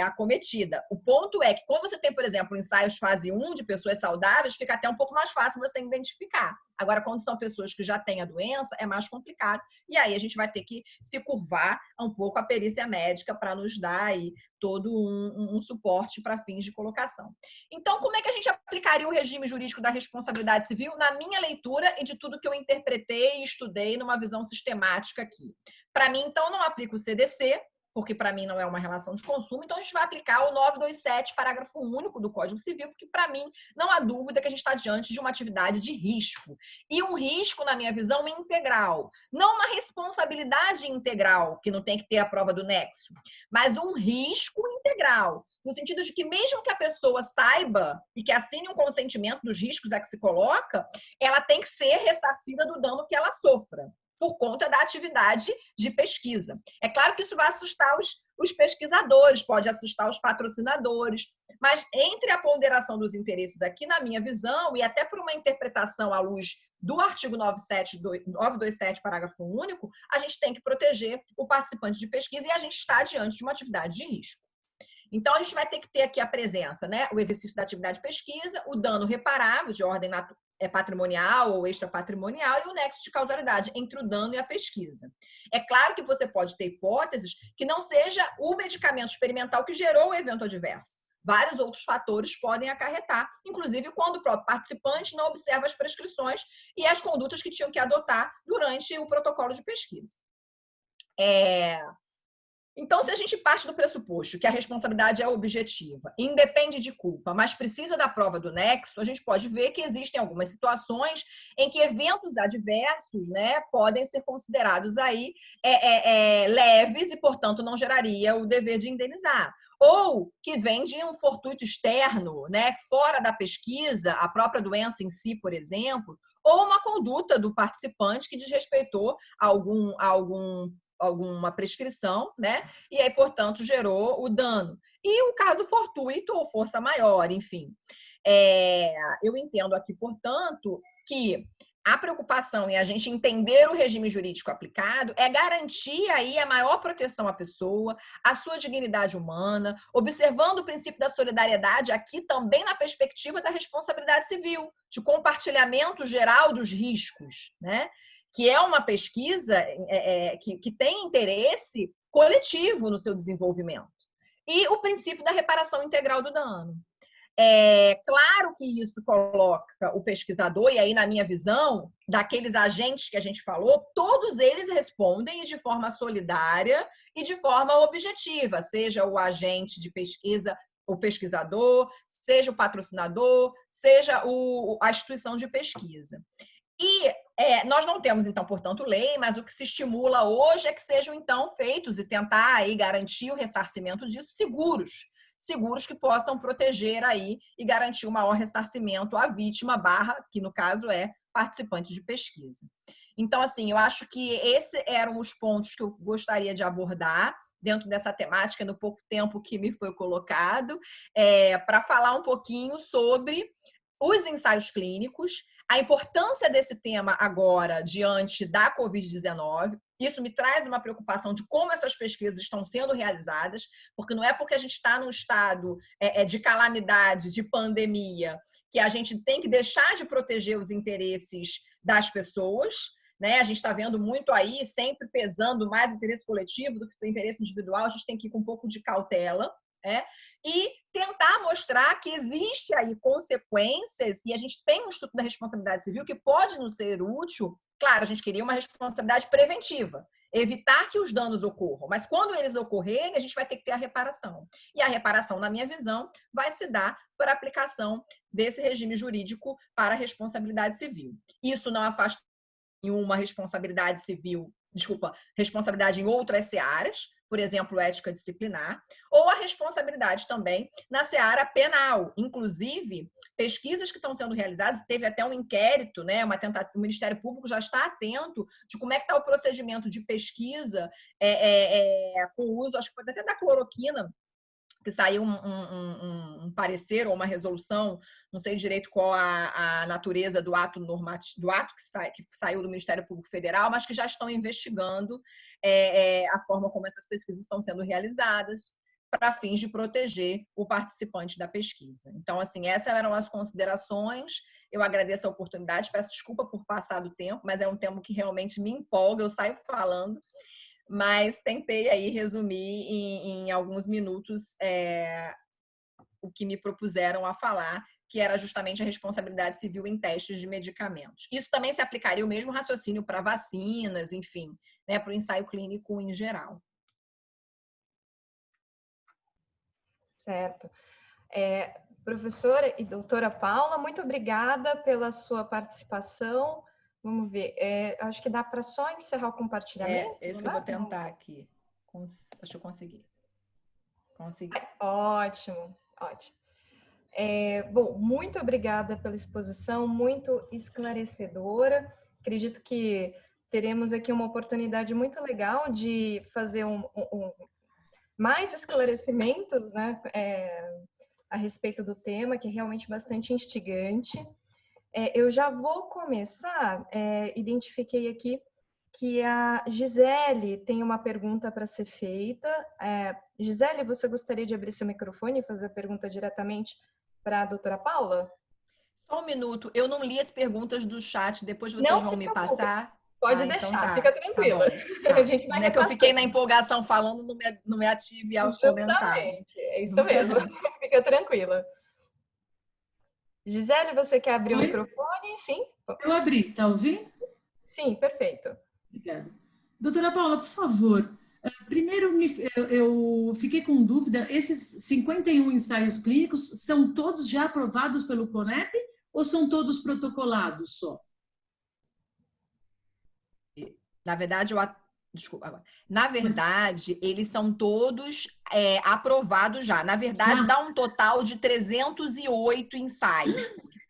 A: acometida. O ponto é que quando você tem, por exemplo, ensaios fase 1 de pessoas saudáveis, fica até um pouco mais fácil você identificar. Agora, quando são pessoas que já têm a doença, é mais complicado. E aí a gente vai ter que se curvar um pouco a perícia médica para nos dar aí todo um suporte para fins de colocação. Então, como é que a gente aplicaria o regime jurídico da responsabilidade civil na minha leitura e de tudo que eu interpretei e estudei numa visão sistemática aqui? Para mim, então, não aplica o CDC, porque para mim não é uma relação de consumo, então a gente vai aplicar o 927, parágrafo único do Código Civil, porque para mim não há dúvida que a gente está diante de uma atividade de risco. E um risco, na minha visão, integral. Não uma responsabilidade integral, que não tem que ter a prova do nexo, mas um risco integral, no sentido de que mesmo que a pessoa saiba e que assine um consentimento dos riscos a que se coloca, ela tem que ser ressarcida do dano que ela sofra, por conta da atividade de pesquisa. É claro que isso vai assustar os pesquisadores, pode assustar os patrocinadores, mas entre a ponderação dos interesses aqui, na minha visão, e até por uma interpretação à luz do artigo 927, parágrafo único, a gente tem que proteger o participante de pesquisa e a gente está diante de uma atividade de risco. Então, a gente vai ter que ter aqui a presença, né? O exercício da atividade de pesquisa, o dano reparável de ordem patrimonial ou extrapatrimonial e o nexo de causalidade entre o dano e a pesquisa. É claro que você pode ter hipóteses que não seja o medicamento experimental que gerou o evento adverso. Vários outros fatores podem acarretar, inclusive quando o próprio participante não observa as prescrições e as condutas que tinham que adotar durante o protocolo de pesquisa. Então, se a gente parte do pressuposto que a responsabilidade é objetiva, independe de culpa, mas precisa da prova do nexo, a gente pode ver que existem algumas situações em que eventos adversos, né, podem ser considerados aí leves e, portanto, não geraria o dever de indenizar. Ou que vem de um fortuito externo, né, fora da pesquisa, a própria doença em si, por exemplo, ou uma conduta do participante que desrespeitou alguma prescrição, né? E aí, portanto, gerou o dano. E o caso fortuito ou força maior, enfim. Eu entendo aqui, portanto, que a preocupação em a gente entender o regime jurídico aplicado é garantir aí a maior proteção à pessoa, à sua dignidade humana, observando o princípio da solidariedade aqui também na perspectiva da responsabilidade civil, de compartilhamento geral dos riscos, né? Que é uma pesquisa que tem interesse coletivo no seu desenvolvimento. E o princípio da reparação integral do dano. Claro que isso coloca o pesquisador, e aí, na minha visão, daqueles agentes que a gente falou, todos eles respondem de forma solidária e de forma objetiva, seja o agente de pesquisa, o pesquisador, seja o patrocinador, seja a instituição de pesquisa. E nós não temos, então, portanto, lei, mas o que se estimula hoje é que sejam, então, feitos e tentar aí garantir o ressarcimento disso seguros que possam proteger aí e garantir o maior ressarcimento à vítima / que no caso é participante de pesquisa. Então, assim, eu acho que esses eram os pontos que eu gostaria de abordar dentro dessa temática, no pouco tempo que me foi colocado, para falar um pouquinho sobre os ensaios clínicos, a importância desse tema agora diante da Covid-19. Isso me traz uma preocupação de como essas pesquisas estão sendo realizadas, porque não é porque a gente está num estado de calamidade, de pandemia, que a gente tem que deixar de proteger os interesses das pessoas, né? A gente está vendo muito aí, sempre pesando mais o interesse coletivo do que o interesse individual, a gente tem que ir com um pouco de cautela. E tentar mostrar que existe aí consequências, e a gente tem um Instituto da Responsabilidade Civil que pode nos ser útil. Claro, a gente queria uma responsabilidade preventiva, evitar que os danos ocorram, mas quando eles ocorrerem, a gente vai ter que ter a reparação. E a reparação, na minha visão, vai se dar por aplicação desse regime jurídico para a responsabilidade civil. Isso não afasta nenhuma responsabilidade civil, responsabilidade em outras searas, por exemplo, ética disciplinar, ou a responsabilidade também na seara penal. Inclusive, pesquisas que estão sendo realizadas, teve até um inquérito, né, o Ministério Público já está atento de como é que está o procedimento de pesquisa com o uso, acho que foi até da cloroquina, que saiu um parecer ou uma resolução, não sei direito qual a natureza do ato normativo, do ato que saiu do Ministério Público Federal, mas que já estão investigando a forma como essas pesquisas estão sendo realizadas para fins de proteger o participante da pesquisa. Então, assim, essas eram as considerações. Eu agradeço a oportunidade, peço desculpa por passar do tempo, mas é um tema que realmente me empolga, eu saio falando, mas tentei aí resumir em alguns minutos o que me propuseram a falar, que era justamente a responsabilidade civil em testes de medicamentos. Isso também se aplicaria o mesmo raciocínio para vacinas, enfim, né, para o ensaio clínico em geral.
D: Certo. Professora e doutora Paula, muito obrigada pela sua participação. Vamos ver, acho que dá para só encerrar o compartilhamento.
A: É isso que eu vou tentar aqui. Acho que eu consegui.
D: Ótimo, ótimo. Bom, muito obrigada pela exposição, muito esclarecedora. Acredito que teremos aqui uma oportunidade muito legal de fazer mais esclarecimentos, né, a respeito do tema, que é realmente bastante instigante. Eu já vou começar, identifiquei aqui que a Gisele tem uma pergunta para ser feita. Gisele, você gostaria de abrir seu microfone e fazer a pergunta diretamente para a doutora Paula?
A: Só um minuto, eu não li as perguntas do chat, depois vocês
D: não
A: vão me passar.
D: Pode
A: então
D: deixar,
A: tá,
D: fica tranquila.
A: Tá.
D: A gente vai
A: é que eu fiquei na empolgação falando, não me ative aos comentários.
D: Justamente, é isso mesmo. Fica tranquila. Gisele, você quer abrir o microfone? Sim?
C: Eu abri, tá ouvindo?
D: Sim, perfeito.
C: Obrigada. Doutora Paula, por favor, primeiro eu fiquei com dúvida, esses 51 ensaios clínicos são todos já aprovados pelo CONEP ou são todos protocolados só?
A: Na verdade, desculpa. Na verdade, eles são todos aprovados já. Na verdade, dá um total de 308 ensaios, porque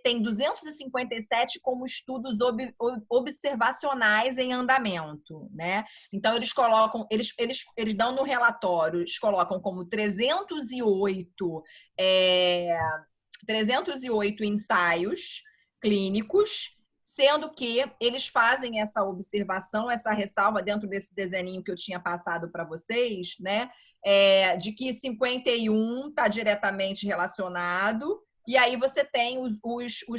A: tem 257 como estudos observacionais em andamento, né? Então, eles colocam, eles dão no relatório, eles colocam como 308 ensaios clínicos, sendo que eles fazem essa observação, essa ressalva dentro desse desenho que eu tinha passado para vocês, né? De que 51 está diretamente relacionado, e aí você tem os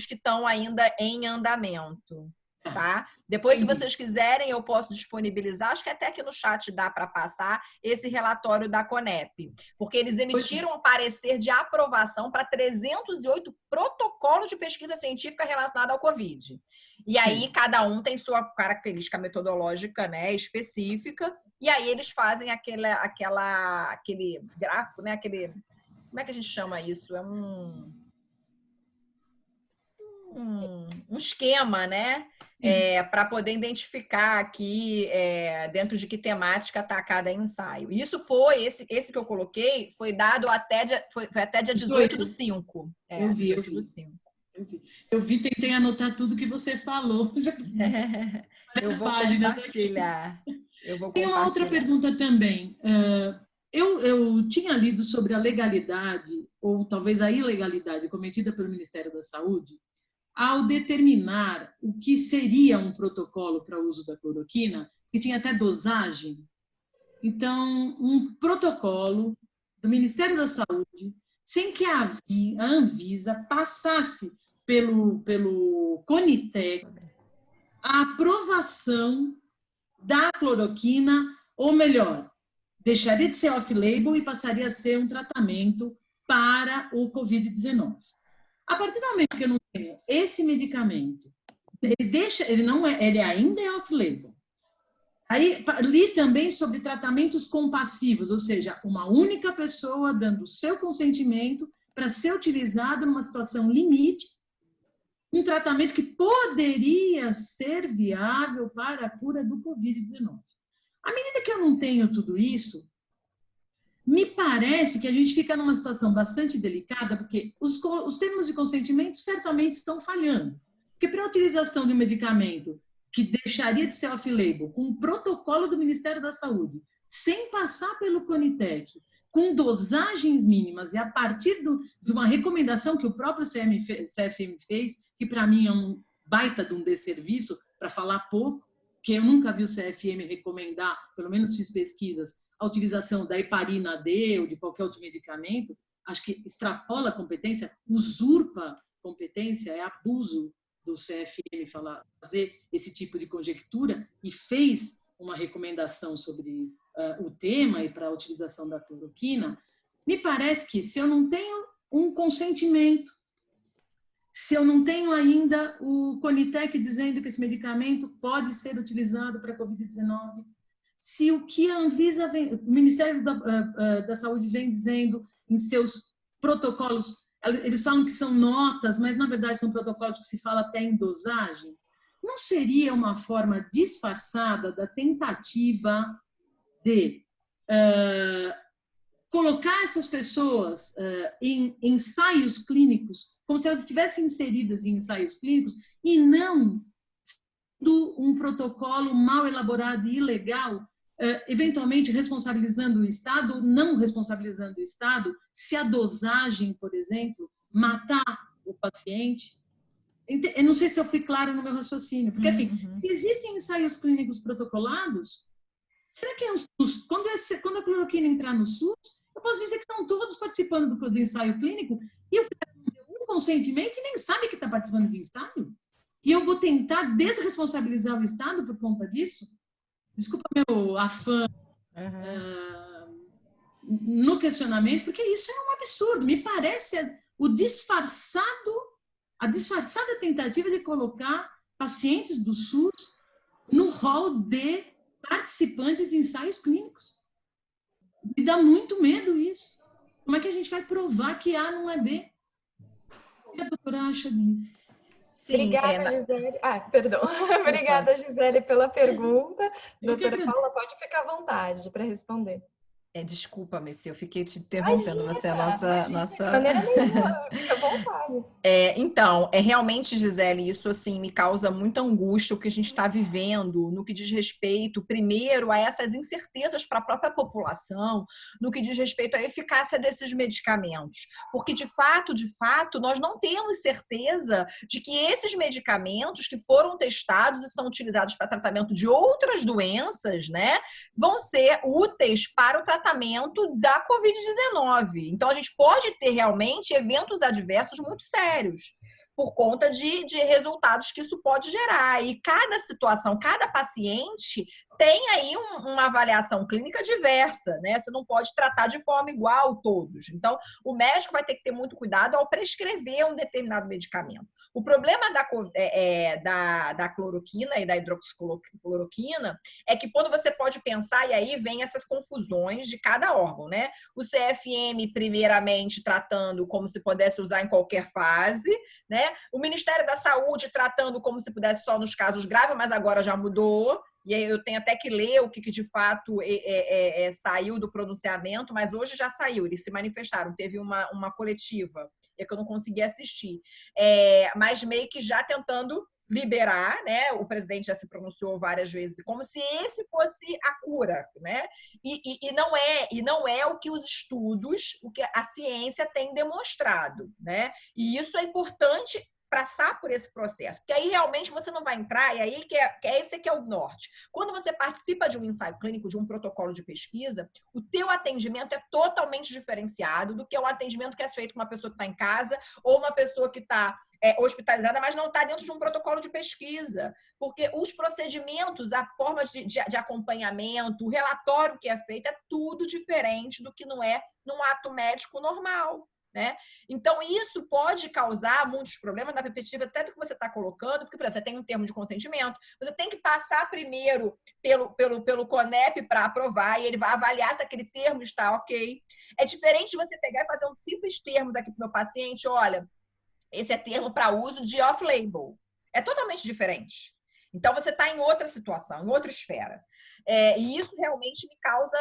A: que estão ainda em andamento, tá? Depois, se vocês quiserem, eu posso disponibilizar, acho que até aqui no chat dá para passar esse relatório da CONEP, porque eles emitiram um parecer de aprovação para 308 protocolos de pesquisa científica relacionada ao Covid. E aí, cada um tem sua característica metodológica, né, específica, e aí eles fazem aquele gráfico, né, como é que a gente chama isso? É um esquema, né? Para poder identificar aqui dentro de que temática está cada ensaio. Isso foi, esse que eu coloquei, foi dado até dia 18/5.
C: Eu vi. Eu vi, tentei anotar tudo que você falou.
A: Eu vou compartilhar.
C: Tem uma outra pergunta também. Eu tinha lido sobre a legalidade, ou talvez a ilegalidade cometida pelo Ministério da Saúde, ao determinar o que seria um protocolo para o uso da cloroquina, que tinha até dosagem. Então, um protocolo do Ministério da Saúde, sem que a Anvisa passasse pelo CONITEC a aprovação da cloroquina, ou melhor, deixaria de ser off-label e passaria a ser um tratamento para o Covid-19. A partir do momento que eu não tenho esse medicamento, ele ainda é off-label. Aí li também sobre tratamentos compassivos, ou seja, uma única pessoa dando o seu consentimento para ser utilizado numa situação limite, um tratamento que poderia ser viável para a cura do Covid-19. À medida que eu não tenho tudo isso, me parece que a gente fica numa situação bastante delicada, porque os termos de consentimento certamente estão falhando. Porque para a utilização de um medicamento que deixaria de ser off-label, com um protocolo do Ministério da Saúde, sem passar pelo CONITEC, com dosagens mínimas, e a partir de uma recomendação que o próprio CFM fez, que para mim é um baita de um desserviço, para falar pouco, que eu nunca vi o CFM recomendar, pelo menos fiz pesquisas, a utilização da heparina D ou de qualquer outro medicamento. Acho que extrapola a competência, usurpa competência, é abuso do CFM fazer esse tipo de conjectura, e fez uma recomendação sobre o tema e para a utilização da cloroquina. Me parece que, se eu não tenho um consentimento, se eu não tenho ainda o Conitec dizendo que esse medicamento pode ser utilizado para a Covid-19, se o que a Anvisa o Ministério da Saúde vem dizendo em seus protocolos, eles falam que são notas, mas na verdade são protocolos que se fala até em dosagem, não seria uma forma disfarçada da tentativa de colocar essas pessoas em ensaios clínicos, como se elas estivessem inseridas em ensaios clínicos, e não sendo um protocolo mal elaborado e ilegal, eventualmente responsabilizando o Estado ou não responsabilizando o Estado, se a dosagem, por exemplo, matar o paciente? Eu não sei se eu fui clara no meu raciocínio, porque assim, se existem ensaios clínicos protocolados, será que quando a cloroquina entrar no SUS, eu posso dizer que estão todos participando do ensaio clínico e o cara não deu um consentimento e nem sabe que está participando do ensaio? E eu vou tentar desresponsabilizar o Estado por conta disso? Desculpa meu afã no questionamento, porque isso é um absurdo. Me parece a disfarçada tentativa de colocar pacientes do SUS no rol de participantes de ensaios clínicos. Me dá muito medo isso. Como é que a gente vai provar que A não é B? O que a doutora acha disso?
D: Sim, obrigada, Gisele. Perdão. Obrigada, Gisele, pela pergunta. Doutora Paula, pode ficar à vontade para responder.
A: Desculpa, Messi, eu fiquei te interrompendo.
D: Imagina,
A: você é a nossa...
D: De maneira nenhuma, fica à vontade.
A: Então, realmente, Gisele, isso assim me causa muita angústia o que a gente está vivendo no que diz respeito, primeiro, a essas incertezas para a própria população, no que diz respeito à eficácia desses medicamentos. Porque, de fato, nós não temos certeza de que esses medicamentos que foram testados e são utilizados para tratamento de outras doenças, né, vão ser úteis para o tratamento da Covid-19. Então, a gente pode ter realmente eventos adversos muito sérios por conta de resultados que isso pode gerar. E cada situação, cada paciente tem aí uma avaliação clínica diversa, né? Você não pode tratar de forma igual todos. Então, o médico vai ter que ter muito cuidado ao prescrever um determinado medicamento. O problema da cloroquina e da hidroxicloroquina é que quando você pode pensar, e aí vem essas confusões de cada órgão, né? O CFM, primeiramente, tratando como se pudesse usar em qualquer fase, né? O Ministério da Saúde tratando como se pudesse só nos casos graves, mas agora já mudou. E aí eu tenho até que ler o que de fato saiu do pronunciamento, mas hoje já saiu, eles se manifestaram, teve uma coletiva, que eu não consegui assistir, mas meio que já tentando liberar, né? O presidente já se pronunciou várias vezes, como se esse fosse a cura, né? E não é o que os estudos, o que a ciência tem demonstrado, né? E isso é importante passar por esse processo, porque aí realmente você não vai entrar, e aí esse que é o norte. Quando você participa de um ensaio clínico, de um protocolo de pesquisa, o teu atendimento é totalmente diferenciado do que o atendimento que é feito com uma pessoa que está em casa ou uma pessoa que está hospitalizada, mas não está dentro de um protocolo de pesquisa, porque os procedimentos, a forma de acompanhamento, o relatório que é feito é tudo diferente do que não é num ato médico normal. Né? Então, isso pode causar muitos problemas na perspectiva até do que você está colocando, porque, por exemplo, você tem um termo de consentimento, você tem que passar primeiro pelo CONEP para aprovar, e ele vai avaliar se aquele termo está ok. É diferente de você pegar e fazer um simples termos aqui para o meu paciente, olha, esse é termo para uso de off-label. É totalmente diferente. Então, você está em outra situação, em outra esfera. E isso realmente me causa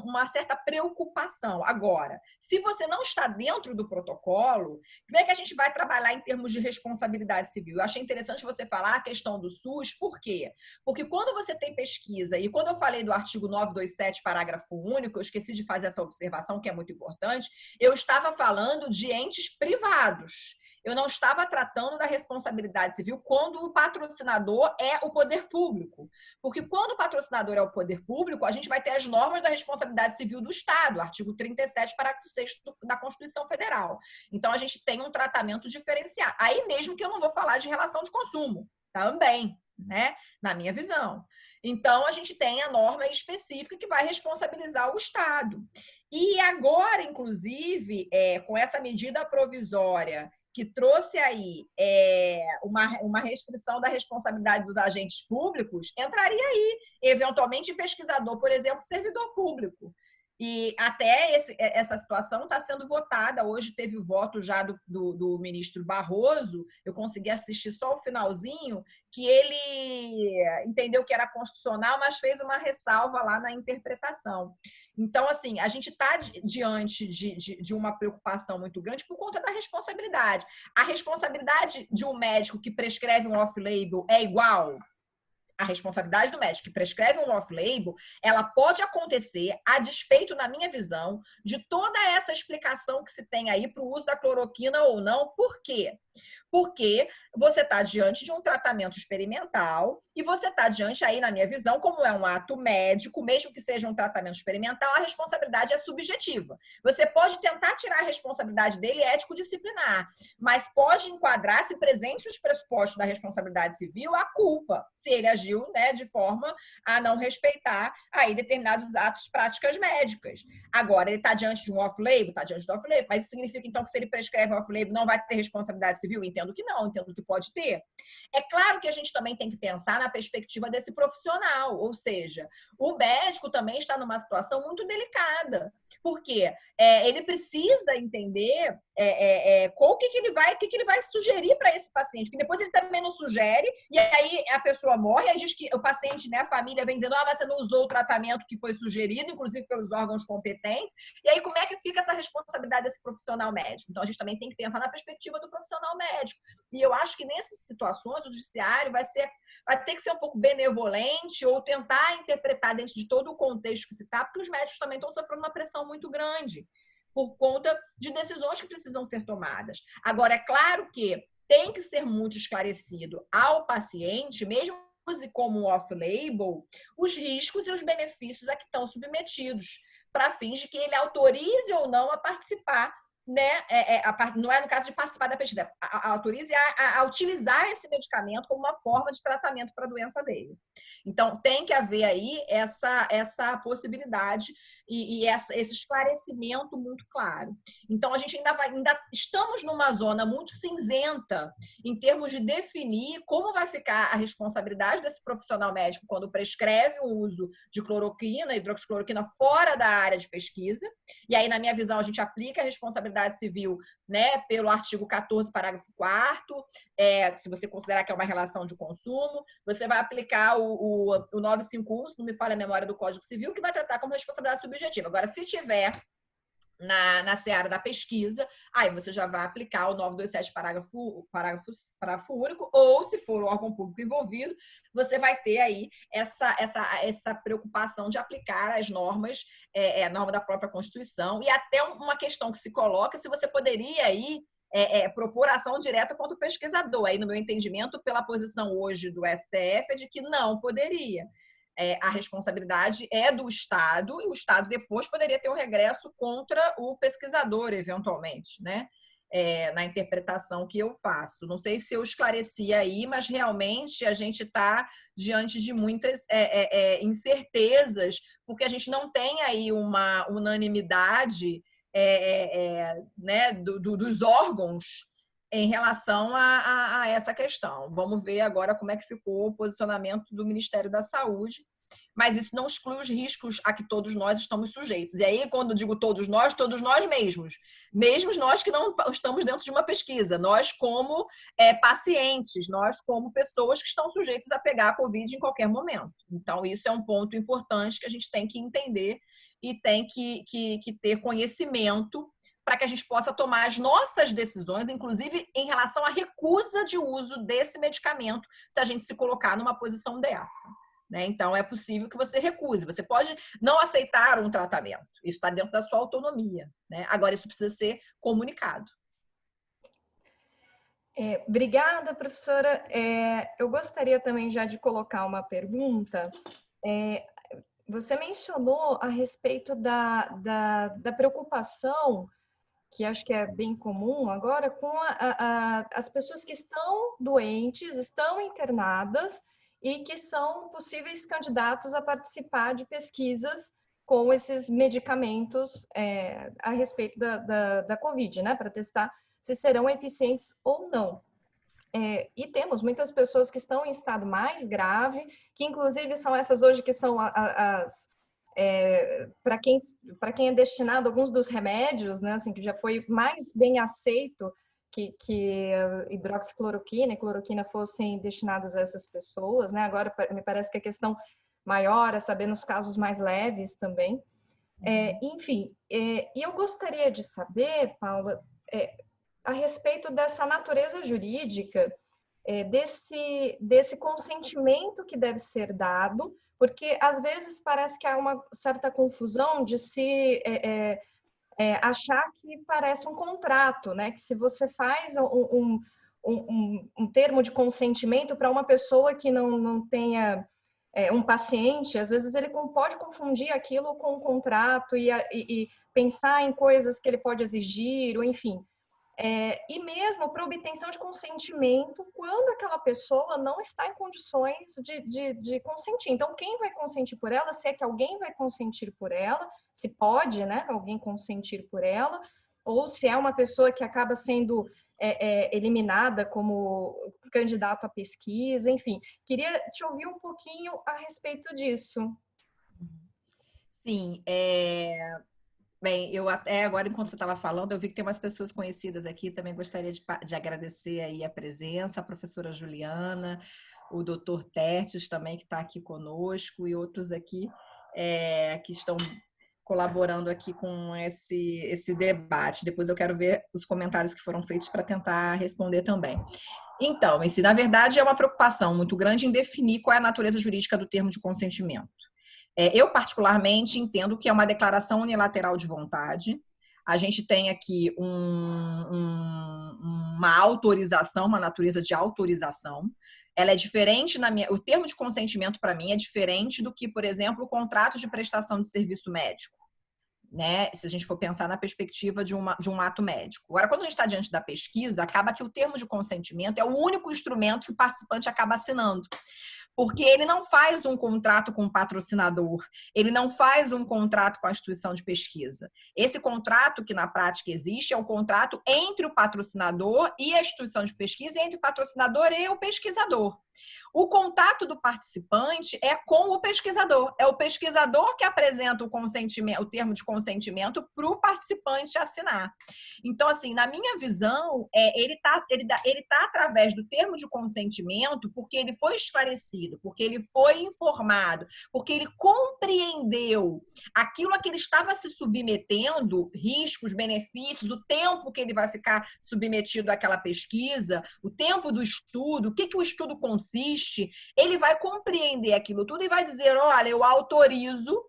A: uma certa preocupação. Agora, se você não está dentro do protocolo, como é que a gente vai trabalhar em termos de responsabilidade civil? Eu achei interessante você falar a questão do SUS, por quê? Porque quando você tem pesquisa, e quando eu falei do artigo 927, parágrafo único, eu esqueci de fazer essa observação, que é muito importante, eu estava falando de entes privados. Eu não estava tratando da responsabilidade civil quando o patrocinador é o poder público. Porque quando o patrocinador é o poder público, a gente vai ter as normas da responsabilidade civil do Estado, artigo 37, parágrafo 6º da Constituição Federal. Então, a gente tem um tratamento diferenciado. Aí mesmo que eu não vou falar de relação de consumo, também, né? Na minha visão. Então, a gente tem a norma específica que vai responsabilizar o Estado. E agora, inclusive, com essa medida provisória que trouxe aí uma restrição da responsabilidade dos agentes públicos, entraria aí, eventualmente, pesquisador, por exemplo, servidor público. E até essa situação está sendo votada. Hoje teve o voto já do ministro Barroso, eu consegui assistir só o finalzinho, que ele entendeu que era constitucional, mas fez uma ressalva lá na interpretação. Então, assim, a gente está diante de uma preocupação muito grande por conta da responsabilidade. A responsabilidade de um médico que prescreve um off-label é igual? A responsabilidade do médico que prescreve um off-label, ela pode acontecer a despeito, na minha visão, de toda essa explicação que se tem aí para o uso da cloroquina ou não. Por quê? Porque você está diante de um tratamento experimental e você está diante aí, na minha visão, como é um ato médico, mesmo que seja um tratamento experimental, a responsabilidade é subjetiva. Você pode tentar tirar a responsabilidade dele ético-disciplinar, mas pode enquadrar, se presente os pressupostos da responsabilidade civil, a culpa, se ele agiu, né, de forma a não respeitar aí determinados atos, práticas médicas. Agora, ele está diante de um off-label? Está diante do off-label, mas isso significa, então, que se ele prescreve um off-label, não vai ter responsabilidade civil? Entendo que não, entendo que pode ter. É claro que a gente também tem que pensar na perspectiva desse profissional, ou seja, o médico também está numa situação muito delicada, porque ele precisa entender o que ele vai sugerir para esse paciente, porque depois ele também não sugere, e aí a pessoa morre, aí diz que o paciente, né, a família vem dizendo, mas você não usou o tratamento que foi sugerido, inclusive pelos órgãos competentes, e aí como é que fica essa responsabilidade desse profissional médico? Então, a gente também tem que pensar na perspectiva do profissional médico. E eu acho que nessas situações, o judiciário vai ter que ser um pouco benevolente ou tentar interpretar dentro de todo o contexto que se está, porque os médicos também estão sofrendo uma pressão muito grande por conta de decisões que precisam ser tomadas. Agora, é claro que tem que ser muito esclarecido ao paciente, mesmo como off-label, os riscos e os benefícios a que estão submetidos, para fins de que ele autorize ou não a participar, né? Não é no caso de participar da pesquisa, autorize a utilizar esse medicamento como uma forma de tratamento para a doença dele. Então, tem que haver aí essa possibilidade e esse esclarecimento muito claro. Então, a gente ainda estamos numa zona muito cinzenta em termos de definir como vai ficar a responsabilidade desse profissional médico quando prescreve o uso de cloroquina, hidroxicloroquina, fora da área de pesquisa. E aí, na minha visão, a gente aplica a responsabilidade civil, né, pelo artigo 14, parágrafo 4º, se você considerar que é uma relação de consumo, você vai aplicar o 951, se não me falha a memória do Código Civil, que vai tratar como responsabilidade subjetiva. Agora, se tiver na seara da pesquisa, aí você já vai aplicar o 927, parágrafo único, ou, se for o órgão público envolvido, você vai ter aí essa preocupação de aplicar as normas, a norma da própria Constituição, e até uma questão que se coloca, se você poderia aí propor ação direta contra o pesquisador. Aí, no meu entendimento, pela posição hoje do STF, é de que não poderia. A responsabilidade é do Estado, e o Estado depois poderia ter um regresso contra o pesquisador, eventualmente, né? Na interpretação que eu faço. Não sei se eu esclareci aí, mas realmente a gente está diante de muitas incertezas, porque a gente não tem aí uma unanimidade né, dos órgãos em relação a essa questão. Vamos ver agora como é que ficou o posicionamento do Ministério da Saúde, mas isso não exclui os riscos a que todos nós estamos sujeitos. E aí, quando eu digo todos nós mesmos nós que não estamos dentro de uma pesquisa, nós como pacientes, nós como pessoas que estão sujeitos a pegar a Covid em qualquer momento. Então, isso é um ponto importante que a gente tem que entender e tem que ter conhecimento para que a gente possa tomar as nossas decisões, inclusive em relação à recusa de uso desse medicamento, se a gente se colocar numa posição dessa. Né? Então, é possível que você recuse. Você pode não aceitar um tratamento. Isso está dentro da sua autonomia. Né? Agora, isso precisa ser comunicado.
D: Obrigada, professora. Eu gostaria também já de colocar uma pergunta. Você mencionou a respeito da preocupação, que acho que é bem comum agora, com as pessoas que estão doentes, estão internadas e que são possíveis candidatos a participar de pesquisas com esses medicamentos a respeito da Covid, né, para testar se serão eficientes ou não. E temos muitas pessoas que estão em estado mais grave, que inclusive são essas hoje que são para quem é destinado alguns dos remédios, né, assim, que já foi mais bem aceito que hidroxicloroquina e cloroquina fossem destinadas a essas pessoas, né? Agora me parece que a questão maior é saber nos casos mais leves também. Enfim, e eu gostaria de saber, Paula, a respeito dessa natureza jurídica, desse consentimento que deve ser dado, porque às vezes parece que há uma certa confusão de se achar que parece um contrato, né? Que se você faz um termo de consentimento para uma pessoa que não tenha um paciente, às vezes ele pode confundir aquilo com um contrato e pensar em coisas que ele pode exigir, ou enfim. E mesmo para obtenção de consentimento quando aquela pessoa não está em condições de consentir. Então, quem vai consentir por ela, se é que alguém vai consentir por ela, se pode, né, alguém consentir por ela, ou se é uma pessoa que acaba sendo eliminada como candidato à pesquisa, enfim. Queria te ouvir um pouquinho a respeito disso.
A: Sim, Bem, eu até agora, enquanto você estava falando, eu vi que tem umas pessoas conhecidas aqui, também gostaria de agradecer aí a presença, a professora Juliana, o doutor Tertius também, que está aqui conosco, e outros aqui que estão colaborando aqui com esse debate. Depois eu quero ver os comentários que foram feitos para tentar responder também. Então, na verdade, é uma preocupação muito grande em definir qual é a natureza jurídica do termo de consentimento. Eu, particularmente, entendo que é uma declaração unilateral de vontade. A gente tem aqui uma autorização, uma natureza de autorização. Ela é diferente, o termo de consentimento, para mim, é diferente do que, por exemplo, o contrato de prestação de serviço médico, né? Se a gente for pensar na perspectiva de um ato médico. Agora, quando a gente está diante da pesquisa, acaba que o termo de consentimento é o único instrumento que o participante acaba assinando. Porque ele não faz um contrato com o patrocinador, ele não faz um contrato com a instituição de pesquisa. Esse contrato que na prática existe é um contrato entre o patrocinador e a instituição de pesquisa, entre o patrocinador e o pesquisador. O contato do participante é com o pesquisador. É o pesquisador que apresenta o termo de consentimento para o participante assinar. Então, assim, na minha visão, ele tá através do termo de consentimento porque ele foi esclarecido, porque ele foi informado, porque ele compreendeu aquilo a que ele estava se submetendo, riscos, benefícios, o tempo que ele vai ficar submetido àquela pesquisa, o tempo do estudo, o que o estudo consiste. Ele vai compreender aquilo tudo e vai dizer, olha, eu autorizo,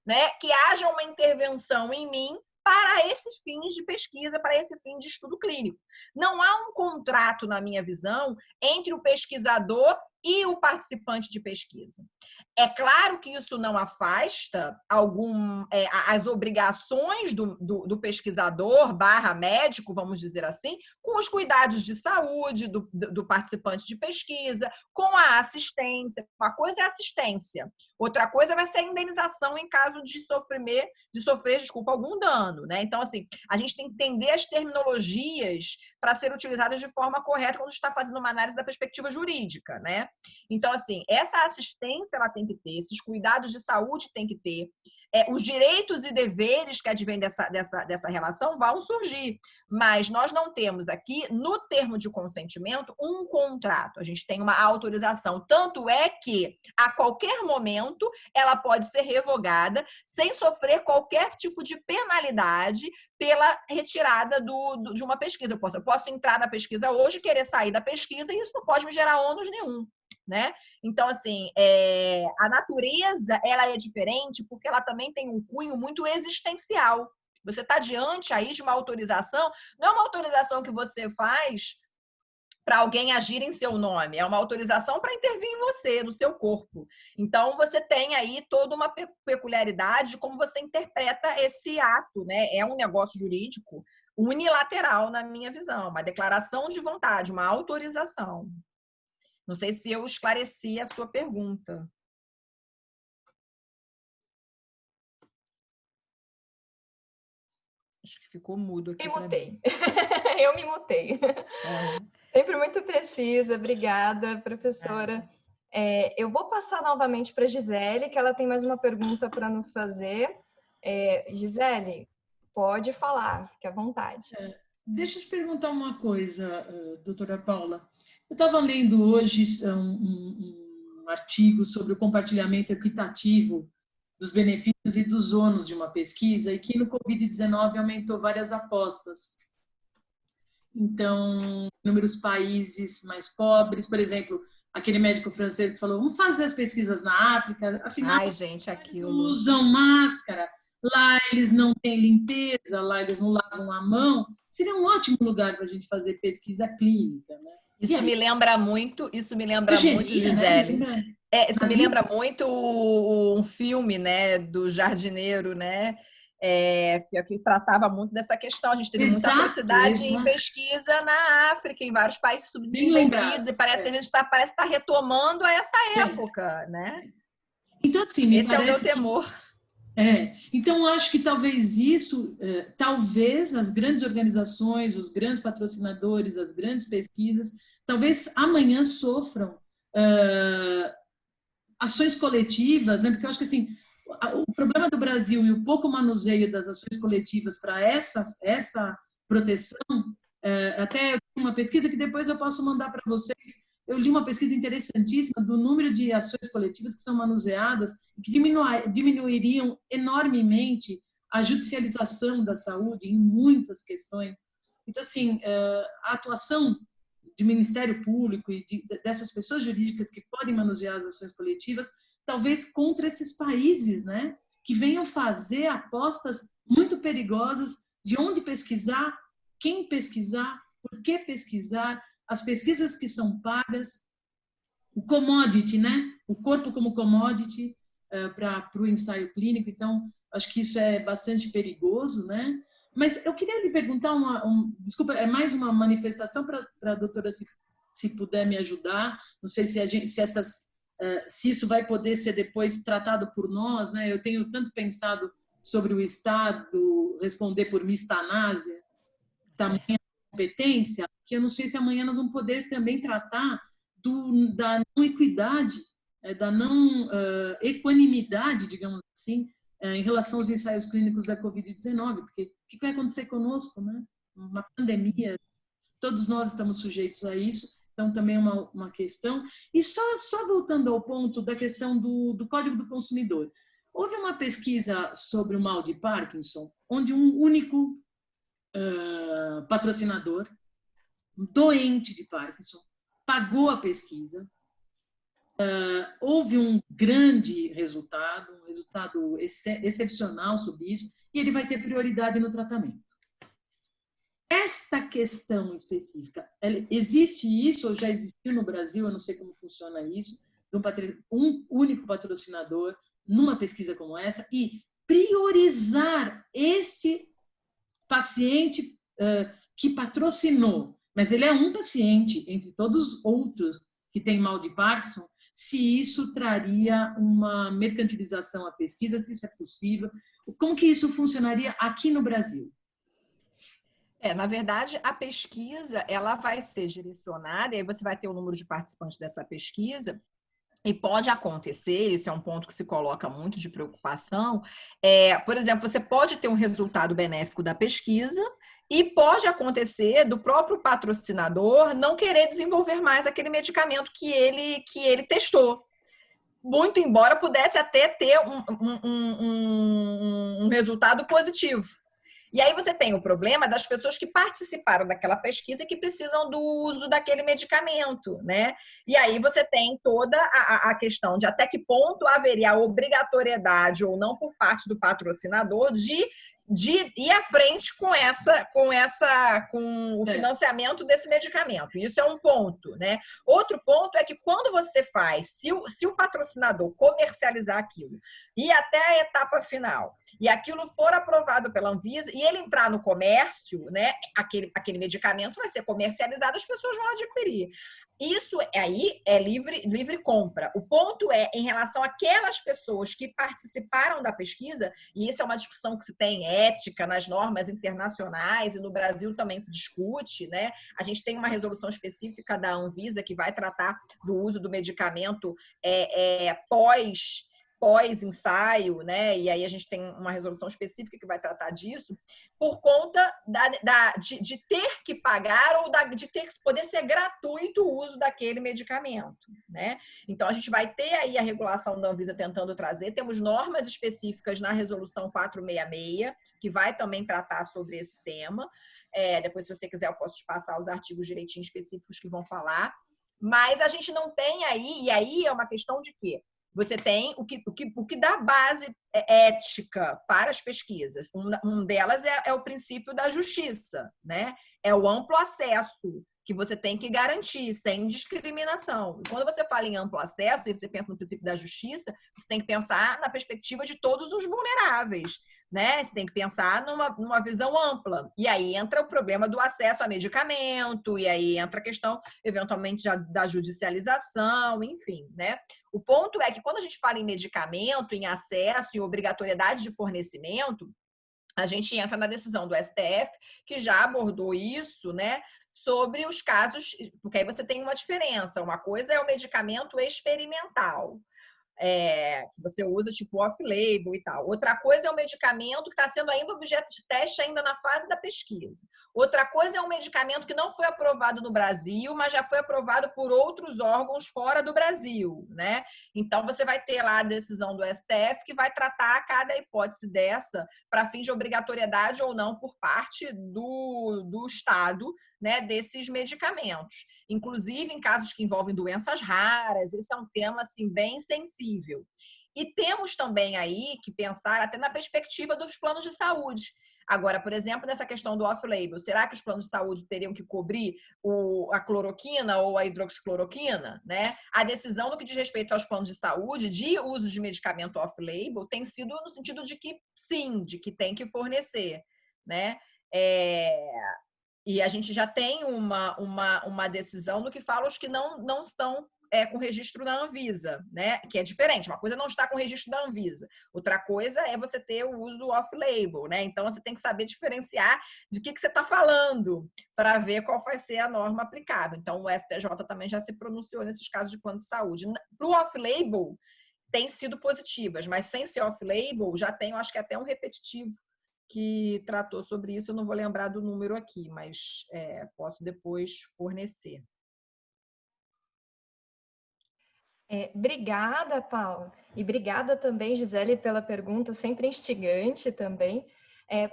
A: né, que haja uma intervenção em mim para esses fins de pesquisa, para esse fim de estudo clínico. Não há um contrato, na minha visão, entre o pesquisador e o participante de pesquisa. É claro que isso não afasta as obrigações do pesquisador / médico, vamos dizer assim, com os cuidados de saúde do participante de pesquisa, com a assistência. Uma coisa é assistência, outra coisa vai ser a indenização em caso de sofrer, algum dano, né? Então, assim, a gente tem que entender as terminologias para ser utilizadas de forma correta quando a gente está fazendo uma análise da perspectiva jurídica, né? Então, assim, essa assistência ela tem que ter, esses cuidados de saúde tem que ter, os direitos e deveres que advêm dessa relação vão surgir, mas nós não temos aqui, no termo de consentimento, um contrato. A gente tem uma autorização. Tanto é que, a qualquer momento, ela pode ser revogada sem sofrer qualquer tipo de penalidade pela retirada de uma pesquisa. Eu posso entrar na pesquisa hoje, querer sair da pesquisa, e isso não pode me gerar ônus nenhum, né? Então, assim, a natureza ela é diferente porque ela também tem um cunho muito existencial. Você está diante aí de uma autorização, não é uma autorização que você faz para alguém agir em seu nome, é uma autorização para intervir em você, no seu corpo. Então, você tem aí toda uma peculiaridade de como você interpreta esse ato, né? É um negócio jurídico unilateral, na minha visão, uma declaração de vontade, uma autorização. Não sei se eu esclareci a sua pergunta. Acho que ficou mudo aqui.
D: Me mutei. Eu me mutei. Sempre muito precisa. Obrigada, professora. Eu vou passar novamente para a Gisele, que ela tem mais uma pergunta para nos fazer. Gisele, pode falar, fique à vontade.
C: Deixa eu te perguntar uma coisa, doutora Paula. Eu estava lendo hoje um artigo sobre o compartilhamento equitativo dos benefícios e dos ônus de uma pesquisa e que no Covid-19 aumentou várias apostas. Então, inúmeros países mais pobres, por exemplo, aquele médico francês que falou, vamos fazer as pesquisas na África, afinal,
A: gente, aquilo.
C: Usam máscara, lá eles não têm limpeza, lá eles não lavam a mão. Seria um ótimo lugar para a gente fazer pesquisa clínica, né?
A: Isso me lembra muito, Gisele.
C: Né?
A: Isso me lembra muito um filme, né, do jardineiro, né? Que tratava muito dessa questão. A gente teve muita atrocidade em pesquisa na África, em vários países subdesenvolvidos, e parece que a gente está retomando essa época, né?
C: Então, assim,
A: esse é o meu temor.
C: Então, acho que talvez isso, talvez as grandes organizações, os grandes patrocinadores, as grandes pesquisas, talvez amanhã sofram ações coletivas, né? Porque eu acho que assim, o problema do Brasil e o pouco manuseio das ações coletivas para essa proteção, até eu tenho uma pesquisa que depois eu posso mandar para vocês. Eu li uma pesquisa interessantíssima do número de ações coletivas que são manuseadas e que diminuiriam enormemente a judicialização da saúde em muitas questões. Então, assim, a atuação de Ministério Público e dessas pessoas jurídicas que podem manusear as ações coletivas, talvez contra esses países, né, que venham fazer apostas muito perigosas de onde pesquisar, quem pesquisar, por que pesquisar, as pesquisas que são pagas, o commodity, né? O corpo como commodity para o ensaio clínico. Então, acho que isso é bastante perigoso, né? Mas eu queria lhe perguntar desculpa, é mais uma manifestação para a doutora, se puder me ajudar. Não sei se isso vai poder ser depois tratado por nós, né? Eu tenho tanto pensado sobre o Estado responder por mistanásia, tamanha competência, que eu não sei se amanhã nós vamos poder também tratar da não equidade, da não equanimidade, digamos assim, em relação aos ensaios clínicos da Covid-19, porque o que vai acontecer conosco, né? Uma pandemia, todos nós estamos sujeitos a isso, então também é uma questão. E só voltando ao ponto da questão do Código do Consumidor, houve uma pesquisa sobre o mal de Parkinson, onde um único patrocinador, doente de Parkinson, pagou a pesquisa, houve um grande resultado, um resultado excepcional sobre isso, e ele vai ter prioridade no tratamento. Esta questão específica, existe isso ou já existiu no Brasil? Eu não sei como funciona isso, de um único patrocinador numa pesquisa como essa, e priorizar esse paciente que patrocinou, mas ele é um paciente entre todos os outros que têm mal de Parkinson, se isso traria uma mercantilização à pesquisa, se isso é possível, como que isso funcionaria aqui no Brasil?
A: Na verdade, a pesquisa ela vai ser direcionada, e aí você vai ter o número de participantes dessa pesquisa, e pode acontecer, isso é um ponto que se coloca muito de preocupação, por exemplo, você pode ter um resultado benéfico da pesquisa e pode acontecer do próprio patrocinador não querer desenvolver mais aquele medicamento que ele testou. Muito embora pudesse até ter um resultado positivo. E aí você tem o problema das pessoas que participaram daquela pesquisa e que precisam do uso daquele medicamento, né? E aí você tem toda a questão de até que ponto haveria a obrigatoriedade ou não por parte do patrocinador de ir à frente com o financiamento desse medicamento. Isso é um ponto, né? Outro ponto é que quando você faz, se o patrocinador comercializar aquilo e até a etapa final, e aquilo for aprovado pela Anvisa e ele entrar no comércio, né? Aquele medicamento vai ser comercializado, as pessoas vão adquirir. Isso aí é livre compra. O ponto é em relação àquelas pessoas que participaram da pesquisa, e isso é uma discussão que se tem ética nas normas internacionais, e no Brasil também se discute, né? A gente tem uma resolução específica da Anvisa que vai tratar do uso do medicamento pós-ensaio, né? E aí a gente tem uma resolução específica que vai tratar disso, por conta de ter que pagar ou de ter que poder ser gratuito o uso daquele medicamento, né? Então a gente vai ter aí a regulação da Anvisa tentando trazer, temos normas específicas na resolução 466, que vai também tratar sobre esse tema. Depois, se você quiser, eu posso te passar os artigos direitinho específicos que vão falar. Mas a gente não tem aí, e aí é uma questão de quê? Você tem o que dá base ética para as pesquisas. Um delas é o princípio da justiça, né? É o amplo acesso que você tem que garantir, sem discriminação. E quando você fala em amplo acesso e você pensa no princípio da justiça, você tem que pensar na perspectiva de todos os vulneráveis, né? Você tem que pensar numa visão ampla. E aí entra o problema do acesso a medicamento, e aí entra a questão, eventualmente, da judicialização, enfim, né? O ponto é que quando a gente fala em medicamento, em acesso, em obrigatoriedade de fornecimento, a gente entra na decisão do STF, que já abordou isso, né? Sobre os casos, porque aí você tem uma diferença. Uma coisa é o medicamento experimental, que você usa tipo off-label e tal. Outra coisa é o medicamento que está sendo ainda objeto de teste ainda na fase da pesquisa. Outra coisa é um medicamento que não foi aprovado no Brasil, mas já foi aprovado por outros órgãos fora do Brasil, né? Então você vai ter lá a decisão do STF que vai tratar cada hipótese dessa para fins de obrigatoriedade ou não por parte do Estado, né, desses medicamentos. Inclusive em casos que envolvem doenças raras, esse é um tema assim bem sensível. E temos também aí que pensar até na perspectiva dos planos de saúde. Agora, por exemplo, nessa questão do off-label, será que os planos de saúde teriam que cobrir a cloroquina ou a hidroxicloroquina, né? A decisão no que diz respeito aos planos de saúde de uso de medicamento off-label tem sido no sentido de que sim, de que tem que fornecer, né? E a gente já tem uma decisão no que fala os que não estão com registro da Anvisa, né? Que é diferente. Uma coisa é não estar com registro da Anvisa. Outra coisa é você ter o uso off-label, né? Então, você tem que saber diferenciar de que você está falando para ver qual vai ser a norma aplicável. Então, o STJ também já se pronunciou nesses casos de plano de saúde. Para o off-label, tem sido positivas, mas sem ser off-label, já tem, eu acho que até um repetitivo que tratou sobre isso. Eu não vou lembrar do número aqui, mas posso depois fornecer.
D: Obrigada, Paula. E obrigada também, Gisele, pela pergunta, sempre instigante também.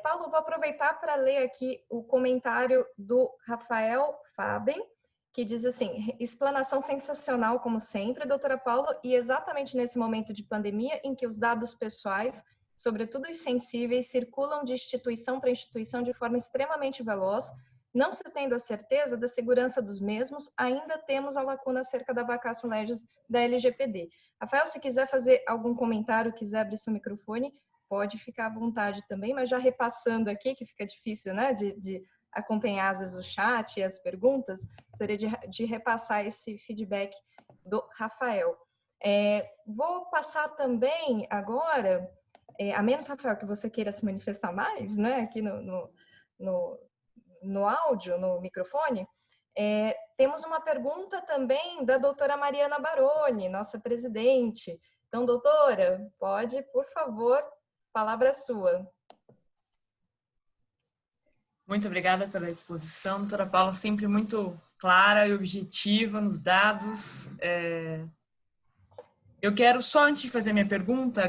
D: Paulo, vou aproveitar para ler aqui o comentário do Rafael Faben, que diz assim: explanação sensacional, como sempre, doutora Paula, e exatamente nesse momento de pandemia em que os dados pessoais, sobretudo os sensíveis, circulam de instituição para instituição de forma extremamente veloz, não se tendo a certeza da segurança dos mesmos, ainda temos a lacuna acerca da vacatio legis da LGPD. Rafael, se quiser fazer algum comentário, quiser abrir seu microfone, pode ficar à vontade também, mas já repassando aqui, que fica difícil, né, de acompanhar às vezes o chat e as perguntas, seria de repassar esse feedback do Rafael. Vou passar também agora, a menos, Rafael, que você queira se manifestar mais, né, aqui no no áudio, no microfone, temos uma pergunta também da doutora Mariana Baroni, nossa presidente. Então, doutora, pode, por favor, palavra é sua.
B: Muito obrigada pela exposição, doutora Paula, sempre muito clara e objetiva nos dados. Eu quero, só antes de fazer minha pergunta,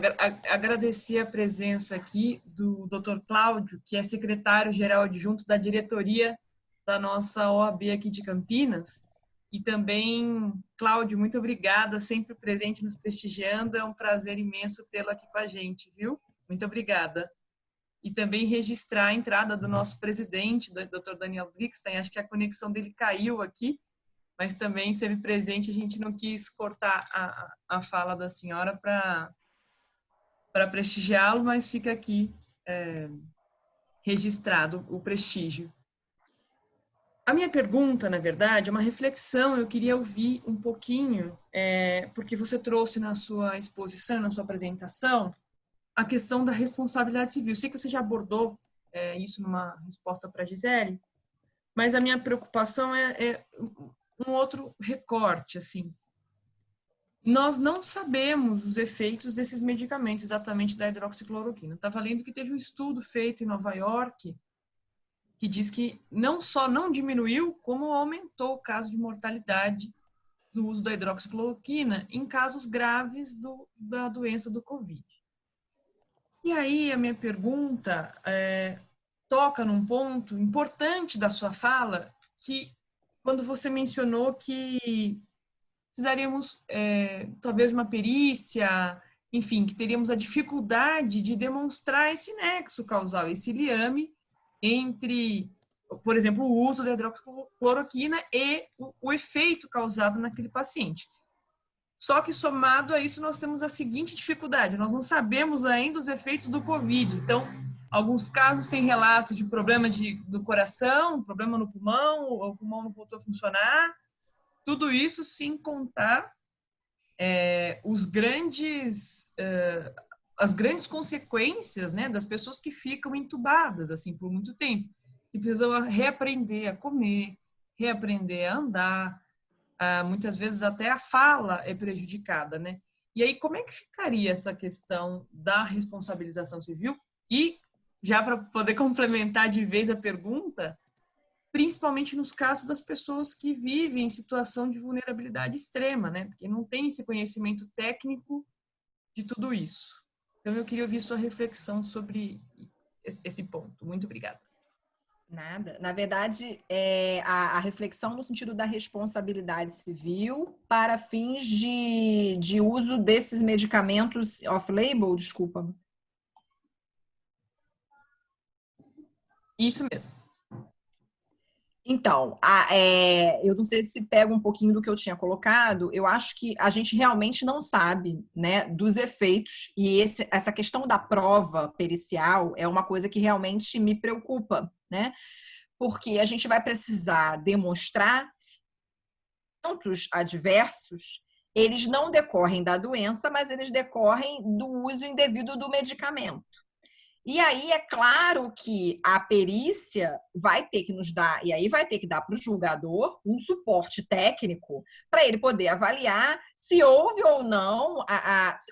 B: agradecer a presença aqui do Dr. Cláudio, que é secretário-geral adjunto da diretoria da nossa OAB aqui de Campinas. E também, Cláudio, muito obrigada, sempre presente nos prestigiando. É um prazer imenso tê-lo aqui com a gente, viu? Muito obrigada. E também registrar a entrada do nosso presidente, do Dr. Daniel Blixstein. Acho que a conexão dele caiu aqui, mas também esteve presente. A gente não quis cortar a fala da senhora para prestigiá-lo, mas fica aqui registrado o prestígio. A minha pergunta, na verdade, é uma reflexão. Eu queria ouvir um pouquinho, porque você trouxe na sua exposição, na sua apresentação, a questão da responsabilidade civil. Sei que você já abordou isso numa resposta para a Gisele, mas a minha preocupação é um outro recorte, assim. Nós não sabemos os efeitos desses medicamentos, exatamente da hidroxicloroquina. Estava lendo que teve um estudo feito em Nova York que diz que não só não diminuiu, como aumentou o caso de mortalidade do uso da hidroxicloroquina em casos graves da doença do Covid. E aí a minha pergunta toca num ponto importante da sua fala, que quando você mencionou que precisaríamos talvez uma perícia, enfim, que teríamos a dificuldade de demonstrar esse nexo causal, esse liame entre, por exemplo, o uso da hidroxicloroquina e o efeito causado naquele paciente. Só que, somado a isso, nós temos a seguinte dificuldade: nós não sabemos ainda os efeitos do Covid. Então, alguns casos têm relatos de problema do coração, problema no pulmão, o pulmão não voltou a funcionar. Tudo isso sem contar as grandes consequências, né, das pessoas que ficam entubadas assim por muito tempo, e precisam reaprender a comer, reaprender a andar, muitas vezes até a fala é prejudicada, né? E aí, como é que ficaria essa questão da responsabilização civil? E, já para poder complementar de vez a pergunta, principalmente nos casos das pessoas que vivem em situação de vulnerabilidade extrema, né? Porque não tem esse conhecimento técnico de tudo isso. Então, eu queria ouvir sua reflexão sobre esse ponto. Muito obrigada.
A: Nada. Na verdade, a reflexão no sentido da responsabilidade civil para fins de uso desses medicamentos off-label, desculpa.
B: Isso mesmo.
A: Então, eu não sei se pega um pouquinho do que eu tinha colocado. Eu acho que a gente realmente não sabe, né, dos efeitos, e essa questão da prova pericial é uma coisa que realmente me preocupa, né? Porque a gente vai precisar demonstrar que eventos adversos, eles não decorrem da doença, mas eles decorrem do uso indevido do medicamento. E aí é claro que a perícia vai ter que nos dar, e aí vai ter que dar para o julgador um suporte técnico para ele poder avaliar se houve ou não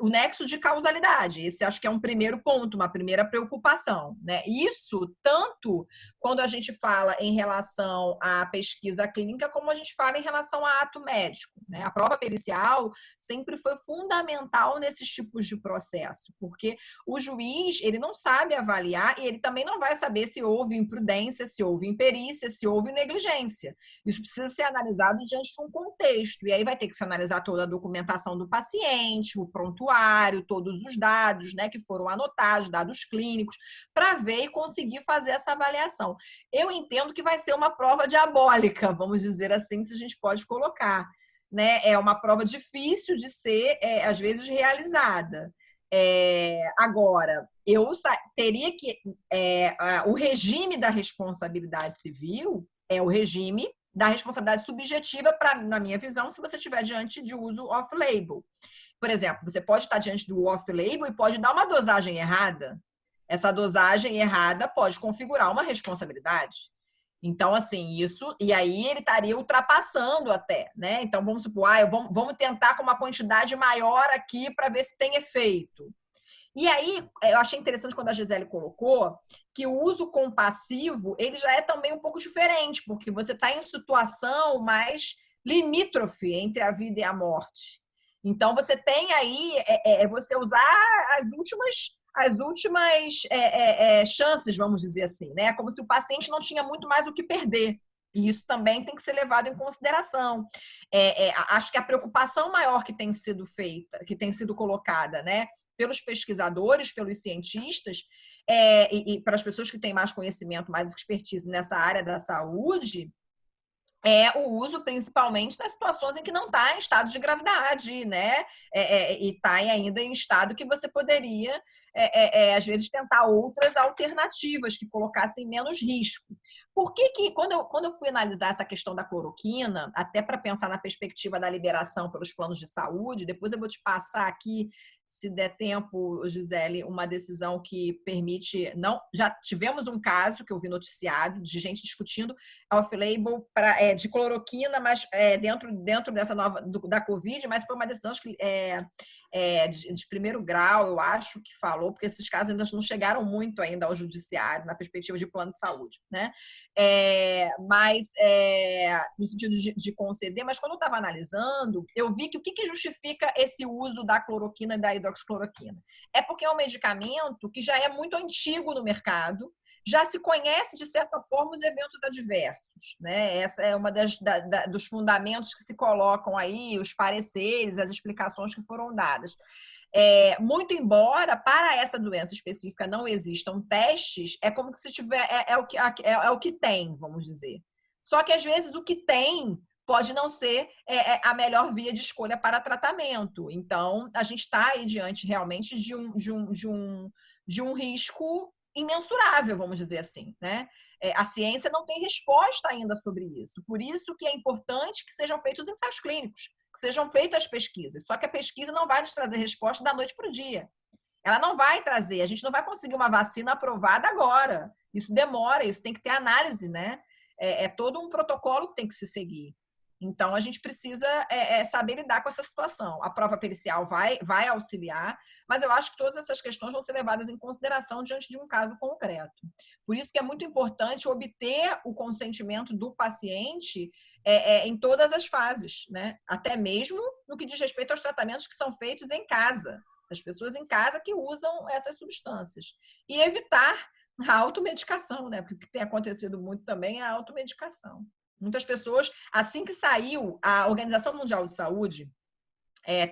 A: o nexo de causalidade. Esse acho que é um primeiro ponto, uma primeira preocupação, né? Isso tanto quando a gente fala em relação à pesquisa clínica, como a gente fala em relação a ato médico, né? A prova pericial sempre foi fundamental nesses tipos de processo, porque o juiz, ele não sabe avaliar e ele também não vai saber se houve imprudência, se houve imperícia, se houve negligência. Isso precisa ser analisado diante de um contexto, e aí vai ter que se analisar toda a documentação do paciente, o prontuário, todos os dados, né, que foram anotados, dados clínicos, para ver e conseguir fazer essa avaliação. Eu entendo que vai ser uma prova diabólica, vamos dizer assim, se a gente pode colocar, né? É uma prova difícil de ser, às vezes, realizada. Agora, eu teria que... o regime da responsabilidade civil é o regime da responsabilidade subjetiva, na minha visão, se você estiver diante de uso off-label. Por exemplo, você pode estar diante do off-label e pode dar uma dosagem errada. Essa dosagem errada pode configurar uma responsabilidade. Então, assim, isso... E aí ele estaria ultrapassando até, né? Então, vamos supor, vamos tentar com uma quantidade maior aqui para ver se tem efeito. E aí, eu achei interessante quando a Gisele colocou que o uso compassivo, ele já é também um pouco diferente, porque você está em situação mais limítrofe entre a vida e a morte. Então, você tem aí, você usar as últimas chances, vamos dizer assim, né? Como se o paciente não tinha muito mais o que perder. E isso também tem que ser levado em consideração. Acho que a preocupação maior que tem sido feita, que tem sido colocada, né, pelos pesquisadores, pelos cientistas, e para as pessoas que têm mais conhecimento, mais expertise nessa área da saúde, é o uso principalmente nas situações em que não está em estado de gravidade, né? E está ainda em estado que você poderia, às vezes, tentar outras alternativas que colocassem menos risco. Por que quando eu fui analisar essa questão da cloroquina, até para pensar na perspectiva da liberação pelos planos de saúde, depois eu vou te passar aqui, se der tempo, Gisele, uma decisão que permite... Não, já tivemos um caso que eu vi noticiado de gente discutindo off-label de cloroquina, mas dentro dessa nova da Covid, mas foi uma decisão acho que, de primeiro grau, eu acho, que falou, porque esses casos ainda não chegaram muito ainda ao judiciário, na perspectiva de plano de saúde, né? No sentido de conceder, mas quando eu estava analisando, eu vi que o que justifica esse uso da cloroquina e da hidroxicloroquina? É porque é um medicamento que já é muito antigo no mercado, já se conhece, de certa forma, os eventos adversos, né? Essa é uma dos fundamentos que se colocam aí, os pareceres, as explicações que foram dadas. Muito embora para essa doença específica não existam testes, é como que se tiver, é o que tem, vamos dizer. Só que às vezes o que tem pode não ser a melhor via de escolha para tratamento. Então, a gente está aí diante realmente de um risco imensurável, vamos dizer assim, né? A ciência não tem resposta ainda sobre isso. Por isso que é importante que sejam feitos ensaios clínicos, que sejam feitas pesquisas. Só que a pesquisa não vai nos trazer resposta da noite para o dia. Ela não vai trazer, a gente não vai conseguir uma vacina aprovada agora. Isso demora, isso tem que ter análise, né? É todo um protocolo que tem que se seguir. Então, a gente precisa saber lidar com essa situação. A prova pericial vai auxiliar, mas eu acho que todas essas questões vão ser levadas em consideração diante de um caso concreto. Por isso que é muito importante obter o consentimento do paciente em todas as fases, né? Até mesmo no que diz respeito aos tratamentos que são feitos em casa, as pessoas em casa que usam essas substâncias. E evitar a automedicação, né? Porque o que tem acontecido muito também é a automedicação. Muitas pessoas, assim que saiu, a Organização Mundial de Saúde,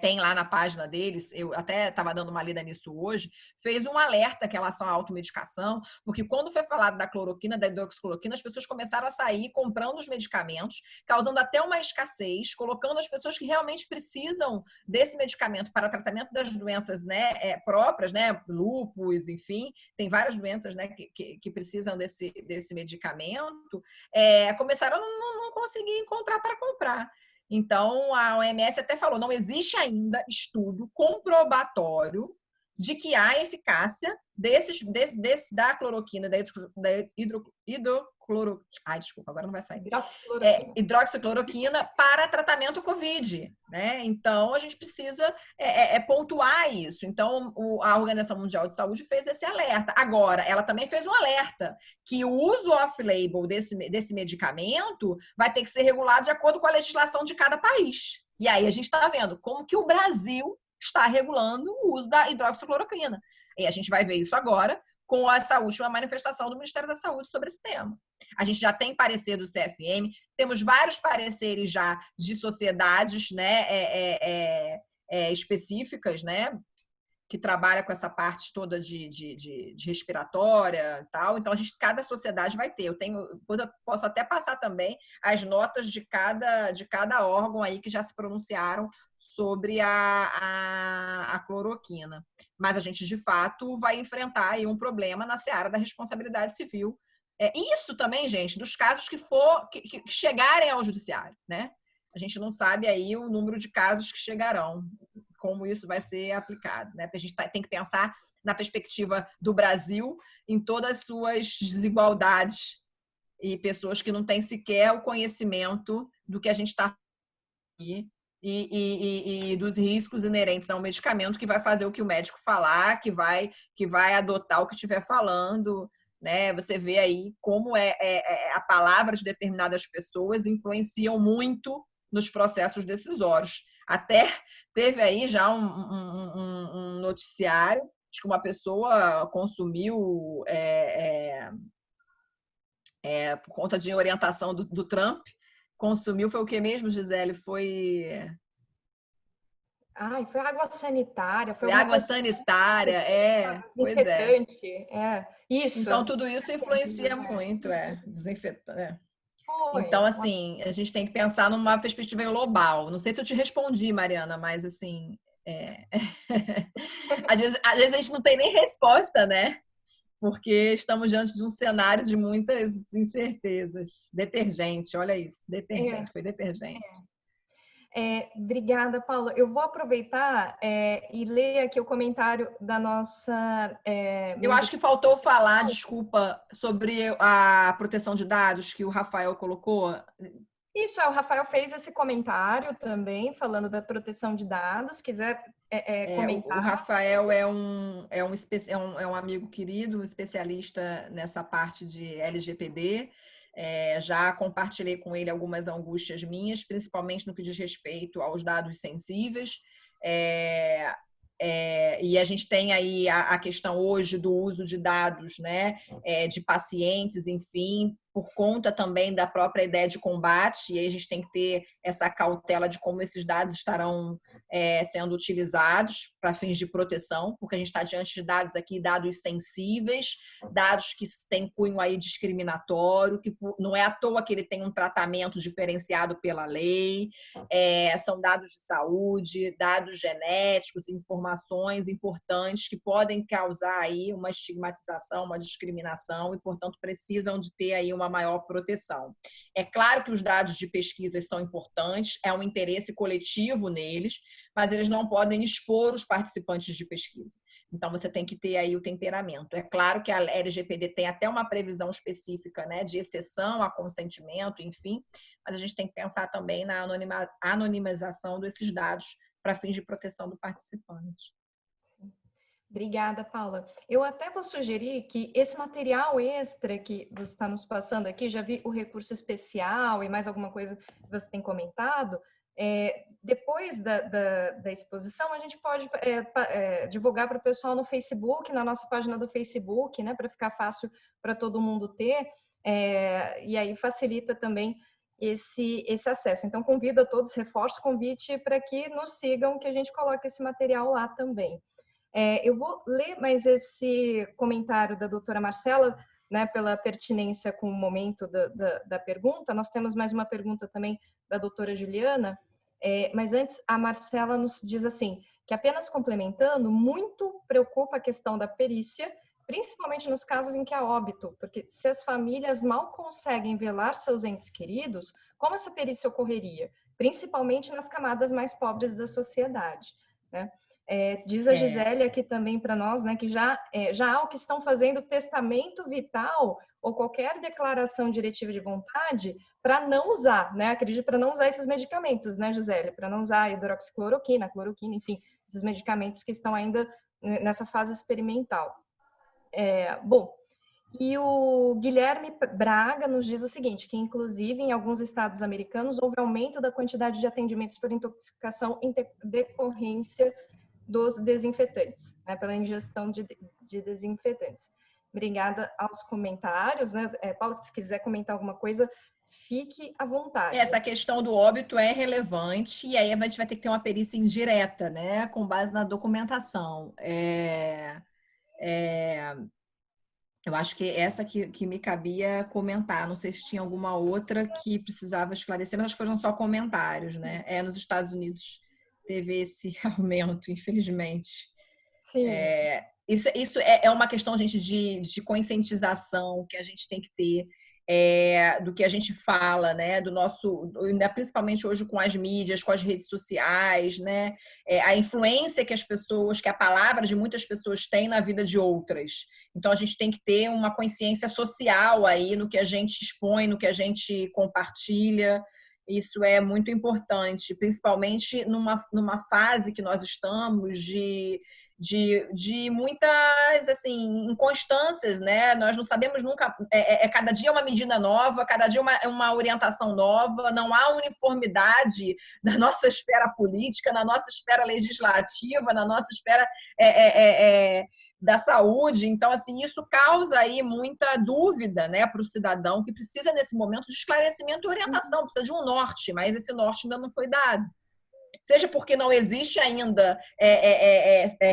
A: tem lá na página deles, eu até estava dando uma lida nisso hoje, fez um alerta em relação à automedicação, porque quando foi falado da cloroquina, da hidroxicloroquina, as pessoas começaram a sair comprando os medicamentos, causando até uma escassez, colocando as pessoas que realmente precisam desse medicamento para tratamento das doenças, né, próprias, né, lúpus, enfim, tem várias doenças, né, que precisam desse medicamento, começaram a não conseguir encontrar para comprar. Então, a OMS até falou, não existe ainda estudo comprobatório de que há eficácia da cloroquina, desculpa, agora não vai sair. Hidroxicloroquina para tratamento COVID, né? Então, a gente precisa pontuar isso. Então, a Organização Mundial de Saúde fez esse alerta. Agora, ela também fez um alerta que o uso off-label desse medicamento vai ter que ser regulado de acordo com a legislação de cada país. E aí a gente está vendo como que o Brasil está regulando o uso da hidroxicloroquina. E a gente vai ver isso agora com essa última manifestação do Ministério da Saúde sobre esse tema. A gente já tem parecer do CFM, temos vários pareceres já de sociedades, né, específicas, né, que trabalha com essa parte toda de respiratória e tal. Então, cada sociedade vai ter. Depois eu posso até passar também as notas de cada órgão aí que já se pronunciaram sobre a cloroquina. Mas a gente, de fato, vai enfrentar aí um problema na seara da responsabilidade civil. Isso também, gente, dos casos que chegarem ao judiciário, né? A gente não sabe aí o número de casos que chegarão, como isso vai ser aplicado, né? Porque a gente tem que pensar na perspectiva do Brasil em todas as suas desigualdades e pessoas que não têm sequer o conhecimento do que a gente está aqui e dos riscos inerentes ao medicamento, que vai fazer o que o médico falar, que vai adotar o que estiver falando, né? Você vê aí como a palavra de determinadas pessoas influenciam muito nos processos decisórios. Até teve aí já um noticiário de que uma pessoa consumiu por conta de orientação do Trump, consumiu, foi o que mesmo, Gisele? Foi
D: Foi água sanitária, foi
A: água
D: alguma coisa
A: sanitária, pois é.
D: desinfetante, isso.
A: Então, tudo isso influencia muito, desinfetante. Então, assim, a gente tem que pensar numa perspectiva global. Não sei se eu te respondi, Mariana, mas, assim, às vezes a gente não tem nem resposta, né? Porque estamos diante de um cenário de muitas incertezas. Detergente, olha isso, detergente, foi detergente.
D: Obrigada, Paula. Eu vou aproveitar e ler aqui o comentário da nossa...
A: Eu acho que faltou falar, desculpa, sobre a proteção de dados que o Rafael colocou.
D: Isso, o Rafael fez esse comentário também, falando da proteção de dados. Quiser comentar.
A: O Rafael é um amigo querido, um especialista nessa parte de LGPD. Já compartilhei com ele algumas angústias minhas, principalmente no que diz respeito aos dados sensíveis. E a gente tem aí a questão hoje do uso de dados, né, de pacientes, enfim, por conta também da própria ideia de combate, e aí a gente tem que ter essa cautela de como esses dados estarão sendo utilizados para fins de proteção, porque a gente está diante de dados aqui, dados sensíveis, dados que têm cunho aí discriminatório, que não é à toa que ele tem um tratamento diferenciado pela lei, são dados de saúde, dados genéticos, informações importantes que podem causar aí uma estigmatização, uma discriminação e, portanto, precisam de ter aí uma maior proteção. É claro que os dados de pesquisa são importantes, é um interesse coletivo neles, mas eles não podem expor os participantes de pesquisa. Então, você tem que ter aí o temperamento. É claro que a LGPD tem até uma previsão específica, né, de exceção a consentimento, enfim, mas a gente tem que pensar também na anonimização desses dados para fins de proteção do participante.
D: Obrigada, Paula. Eu até vou sugerir que esse material extra que você está nos passando aqui, já vi o recurso especial e mais alguma coisa que você tem comentado, depois da exposição, a gente pode divulgar para o pessoal no Facebook, na nossa página do Facebook, né, para ficar fácil para todo mundo ter, e aí facilita também esse acesso. Então, convido a todos, reforço o convite para que nos sigam, que a gente coloque esse material lá também. Eu vou ler mais esse comentário da doutora Marcela, né, pela pertinência com o momento da pergunta. Nós temos mais uma pergunta também da doutora Juliana, mas antes a Marcela nos diz assim, que apenas complementando, muito preocupa a questão da perícia, principalmente nos casos em que há óbito, porque se as famílias mal conseguem velar seus entes queridos, como essa perícia ocorreria? Principalmente nas camadas mais pobres da sociedade, né? Diz a Gisele aqui também para nós, né, que já há o que estão fazendo testamento vital ou qualquer declaração diretiva de vontade para não usar, né? Acredito, para não usar esses medicamentos, né, Gisele? Para não usar a hidroxicloroquina, a cloroquina, enfim, esses medicamentos que estão ainda nessa fase experimental. Bom, e o Guilherme Braga nos diz o seguinte, que inclusive em alguns estados americanos houve aumento da quantidade de atendimentos por intoxicação em decorrência dos desinfetantes, né, pela ingestão de desinfetantes. Obrigada aos comentários, né? Paulo, se quiser comentar alguma coisa, fique à vontade.
A: Essa questão do óbito é relevante e aí a gente vai ter que ter uma perícia indireta, né, com base na documentação. Eu acho que essa que me cabia comentar. Não sei se tinha alguma outra que precisava esclarecer, mas acho que foram só comentários, né? Nos Estados Unidos teve esse aumento, infelizmente.
D: Sim.
A: Isso é uma questão, gente, de conscientização que a gente tem que ter. do que a gente fala, né? Do nosso, principalmente hoje com as mídias, com as redes sociais, né? A influência que que a palavra de muitas pessoas tem na vida de outras. Então a gente tem que ter uma consciência social aí no que a gente expõe, no que a gente compartilha. Isso é muito importante, principalmente numa fase que nós estamos de muitas assim inconstâncias, né? Nós não sabemos nunca. Cada dia é uma medida nova, cada dia é uma orientação nova. Não há uniformidade na nossa esfera política, na nossa esfera legislativa, na nossa esfera da saúde. Então, assim, isso causa aí muita dúvida, né, para o cidadão que precisa nesse momento de esclarecimento e orientação, precisa de um norte, mas esse norte ainda não foi dado. Seja porque não existe ainda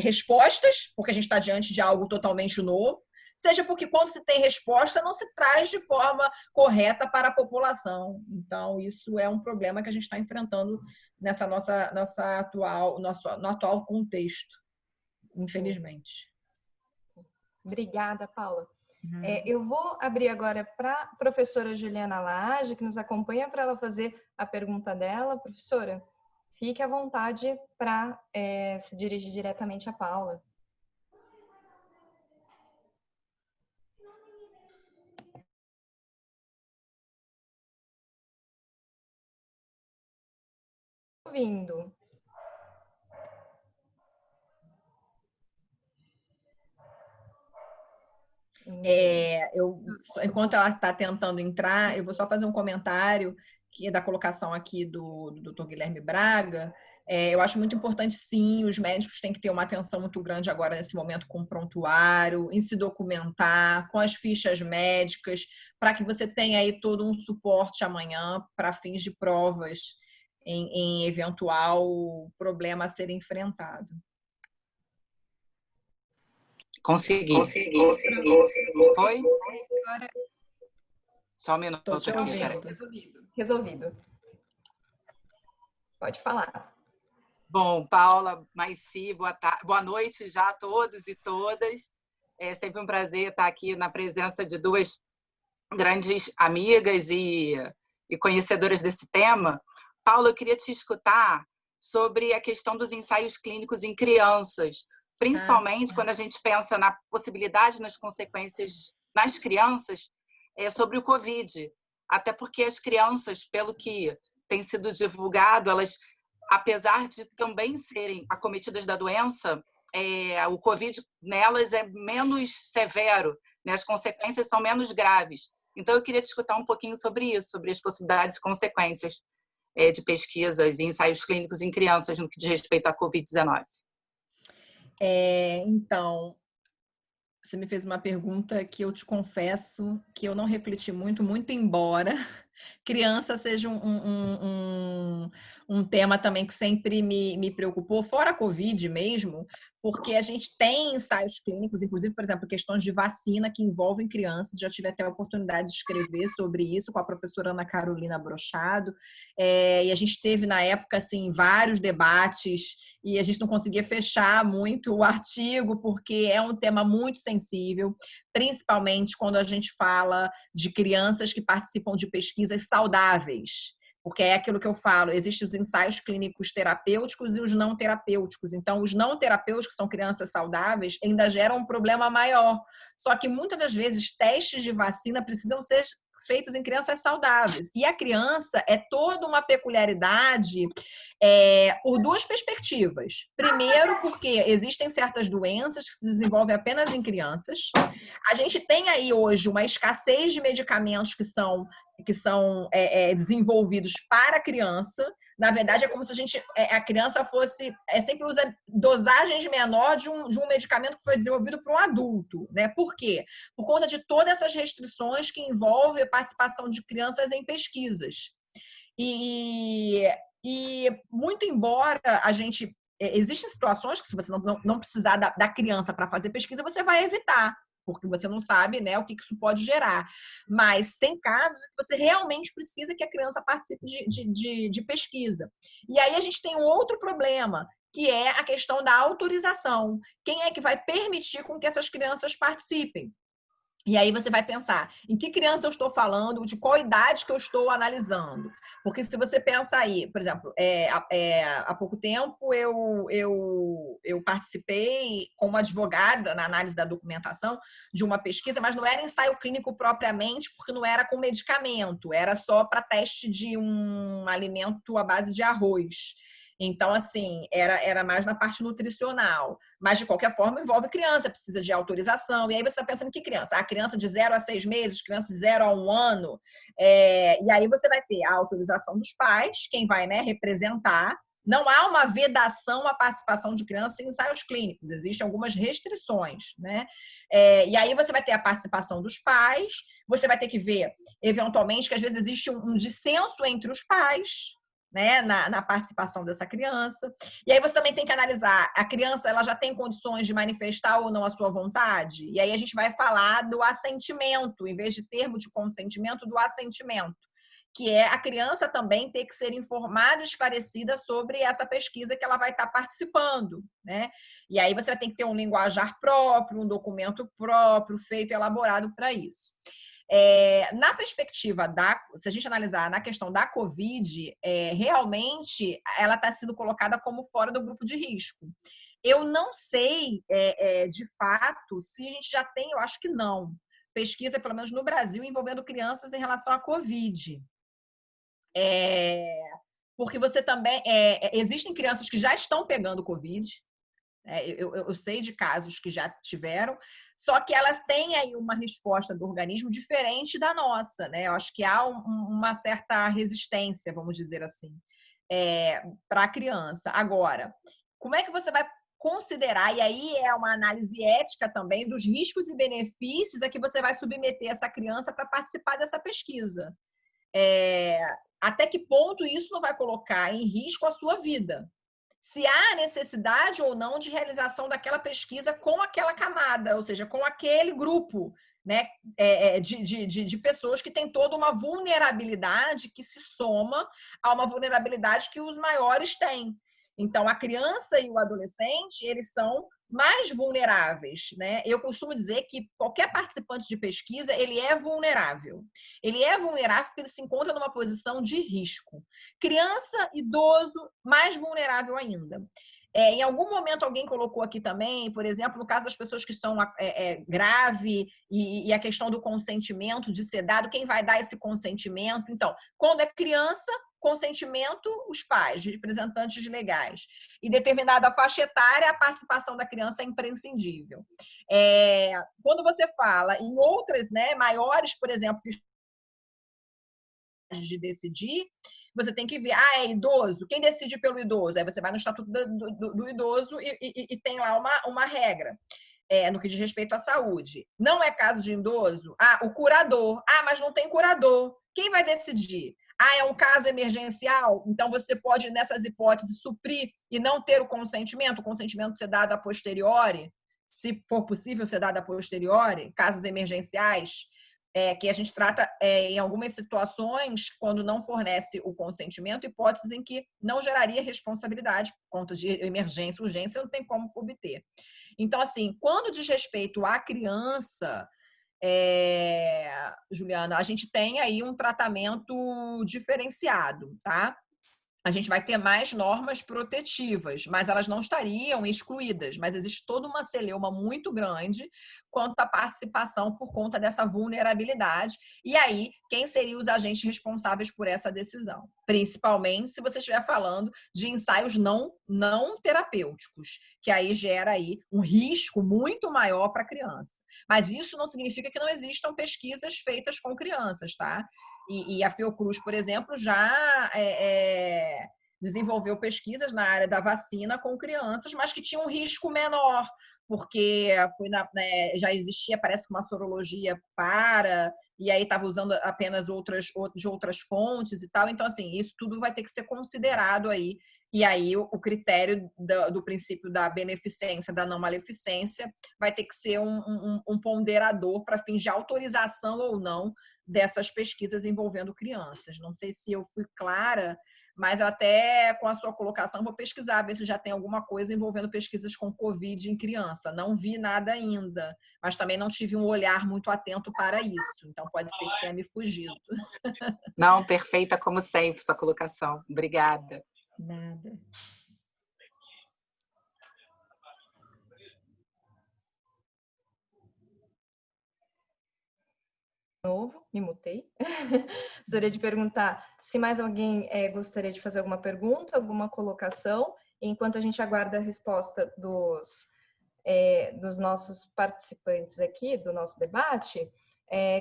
A: respostas, porque a gente está diante de algo totalmente novo, seja porque quando se tem resposta, não se traz de forma correta para a população. Então, isso é um problema que a gente está enfrentando nessa no atual contexto, infelizmente.
D: Obrigada, Paula. Eu vou abrir agora para a professora Juliana Lage, que nos acompanha, para ela fazer a pergunta dela. Professora, fique à vontade para se dirigir diretamente a Paula. Ouvindo.
A: Enquanto ela está tentando entrar, eu vou só fazer um comentário que é da colocação aqui do Dr. Guilherme Braga. Eu acho muito importante, sim, os médicos têm que ter uma atenção muito grande agora nesse momento com o prontuário, em se documentar, com as fichas médicas, para que você tenha aí todo um suporte amanhã para fins de provas em eventual problema a ser enfrentado.
E: Consegui. Oi? Só um minuto aqui.
D: Resolvido. Pode falar.
E: Bom, Paula, Maici, boa noite já a todos e todas. É sempre um prazer estar aqui na presença de duas grandes amigas e conhecedoras desse tema. Paula, eu queria te escutar sobre a questão dos ensaios clínicos em crianças, principalmente quando a gente pensa na possibilidade, nas consequências nas crianças sobre o Covid. Até porque as crianças, pelo que tem sido divulgado, elas, apesar de também serem acometidas da doença, o Covid nelas é menos severo, né? As consequências são menos graves. Então, eu queria te escutar um pouquinho sobre isso, sobre as possibilidades e consequências de pesquisas e ensaios clínicos em crianças no que diz respeito à Covid-19.
A: Então, você me fez uma pergunta que eu te confesso que eu não refleti muito embora criança seja um tema também que sempre me preocupou, fora a Covid mesmo, porque a gente tem ensaios clínicos, inclusive, por exemplo, questões de vacina que envolvem crianças. Já tive até a oportunidade de escrever sobre isso com a professora Ana Carolina Brochado, e a gente teve, na época, assim, vários debates e a gente não conseguia fechar muito o artigo, porque é um tema muito sensível, principalmente quando a gente fala de crianças que participam de pesquisas saudáveis. Porque é aquilo que eu falo, existem os ensaios clínicos terapêuticos e os não terapêuticos. Então, os não terapêuticos, que são crianças saudáveis, ainda geram um problema maior. Só que, muitas das vezes, testes de vacina precisam ser feitos em crianças saudáveis. E a criança é toda uma peculiaridade por duas perspectivas. Primeiro, porque existem certas doenças que se desenvolvem apenas em crianças. A gente tem aí hoje uma escassez de medicamentos que são desenvolvidos para a criança. Na verdade, é como se a criança sempre usa dosagens menor de um medicamento que foi desenvolvido para um adulto, né? Por quê? Por conta de todas essas restrições que envolvem a participação de crianças em pesquisas. E muito embora a gente... Existem situações que, se você não precisar da criança para fazer pesquisa, você vai evitar, porque você não sabe, né, o que isso pode gerar. Mas tem casos que você realmente precisa que a criança participe de pesquisa. E aí a gente tem um outro problema, que é a questão da autorização. Quem é que vai permitir com que essas crianças participem? E aí você vai pensar, em que criança eu estou falando, de qual idade que eu estou analisando? Porque se você pensa aí, por exemplo, há pouco tempo eu participei como advogada na análise da documentação de uma pesquisa, mas não era ensaio clínico propriamente, porque não era com medicamento, era só para teste de um alimento à base de arroz. Então, assim, era mais na parte nutricional. Mas, de qualquer forma, envolve criança, precisa de autorização. E aí você está pensando em que criança? A criança de 0 a 6 meses, criança de 0 a 1 ano. E aí você vai ter a autorização dos pais, quem vai, né, representar. Não há uma vedação à participação de crianças em ensaios clínicos. Existem algumas restrições, né? E aí você vai ter a participação dos pais. Você vai ter que ver, eventualmente, que às vezes existe um dissenso entre os pais, né, na participação dessa criança. E aí você também tem que analisar, a criança ela já tem condições de manifestar ou não a sua vontade? E aí a gente vai falar do assentimento, em vez de termo de consentimento, do assentimento, que é a criança também ter que ser informada e esclarecida sobre essa pesquisa que ela vai estar participando, né? E aí você vai ter que ter um linguajar próprio, um documento próprio, feito e elaborado para isso. Na perspectiva se a gente analisar na questão da Covid, realmente ela está sendo colocada como fora do grupo de risco. Eu não sei, de fato, se a gente já tem, eu acho que não, pesquisa, pelo menos no Brasil, envolvendo crianças em relação à Covid. Porque você também... existem crianças que já estão pegando Covid, eu sei de casos que já tiveram, só que elas têm aí uma resposta do organismo diferente da nossa, né? Eu acho que há uma certa resistência, vamos dizer assim, para a criança. Agora, como é que você vai considerar, e aí é uma análise ética também, dos riscos e benefícios a que você vai submeter essa criança para participar dessa pesquisa? Até que ponto isso não vai colocar em risco a sua vida? Se há necessidade ou não de realização daquela pesquisa com aquela camada, ou seja, com aquele grupo, né, de pessoas que têm toda uma vulnerabilidade que se soma a uma vulnerabilidade que os maiores têm. Então, a criança e o adolescente, eles são mais vulneráveis, né? Eu costumo dizer que qualquer participante de pesquisa, ele é vulnerável. Ele é vulnerável porque ele se encontra numa posição de risco. Criança, idoso, mais vulnerável ainda. Em algum momento alguém colocou aqui também, por exemplo, no caso das pessoas que estão grave e a questão do consentimento de ser dado, quem vai dar esse consentimento? Então, quando é criança, consentimento, os pais, representantes legais. Em determinada faixa etária, a participação da criança é imprescindível. Quando você fala em outras, né, maiores, por exemplo, de decidir, você tem que ver, é idoso? Quem decide pelo idoso? Aí você vai no Estatuto do Idoso e tem lá uma regra. No que diz respeito à saúde. Não é caso de idoso? O curador. Mas não tem curador. Quem vai decidir? É um caso emergencial? Então você pode, nessas hipóteses, suprir e não ter o consentimento ser dado a posteriori, se for possível ser dado a posteriori, casos emergenciais, que a gente trata em algumas situações, quando não fornece o consentimento, hipóteses em que não geraria responsabilidade, por conta de emergência, urgência, não tem como obter. Então, assim, quando diz respeito à criança, Juliana, a gente tem aí um tratamento diferenciado, tá? A gente vai ter mais normas protetivas, mas elas não estariam excluídas. Mas existe toda uma celeuma muito grande quanto à participação por conta dessa vulnerabilidade. E aí, quem seriam os agentes responsáveis por essa decisão? Principalmente se você estiver falando de ensaios não terapêuticos, que aí gera aí um risco muito maior para a criança. Mas isso não significa que não existam pesquisas feitas com crianças, tá? E a Fiocruz, por exemplo, já desenvolveu pesquisas na área da vacina com crianças, mas que tinham um risco menor, porque já existia, parece que uma sorologia e aí estava usando apenas de outras fontes e tal. Então, assim, isso tudo vai ter que ser considerado aí. E aí o critério do princípio da beneficência, da não maleficência, vai ter que ser um ponderador para fins de autorização ou não dessas pesquisas envolvendo crianças. Não sei se eu fui clara, mas até com a sua colocação vou pesquisar, ver se já tem alguma coisa envolvendo pesquisas com Covid em crianças. doença. Não vi nada ainda, mas também não tive um olhar muito atento para isso. Então, pode ser que tenha me fugido.
E: Não, perfeita como sempre sua colocação. Obrigada.
A: Nada.
D: Me mutei. Gostaria de perguntar se mais alguém gostaria de fazer alguma pergunta, alguma colocação, enquanto a gente aguarda a resposta dos nossos participantes aqui, do nosso debate.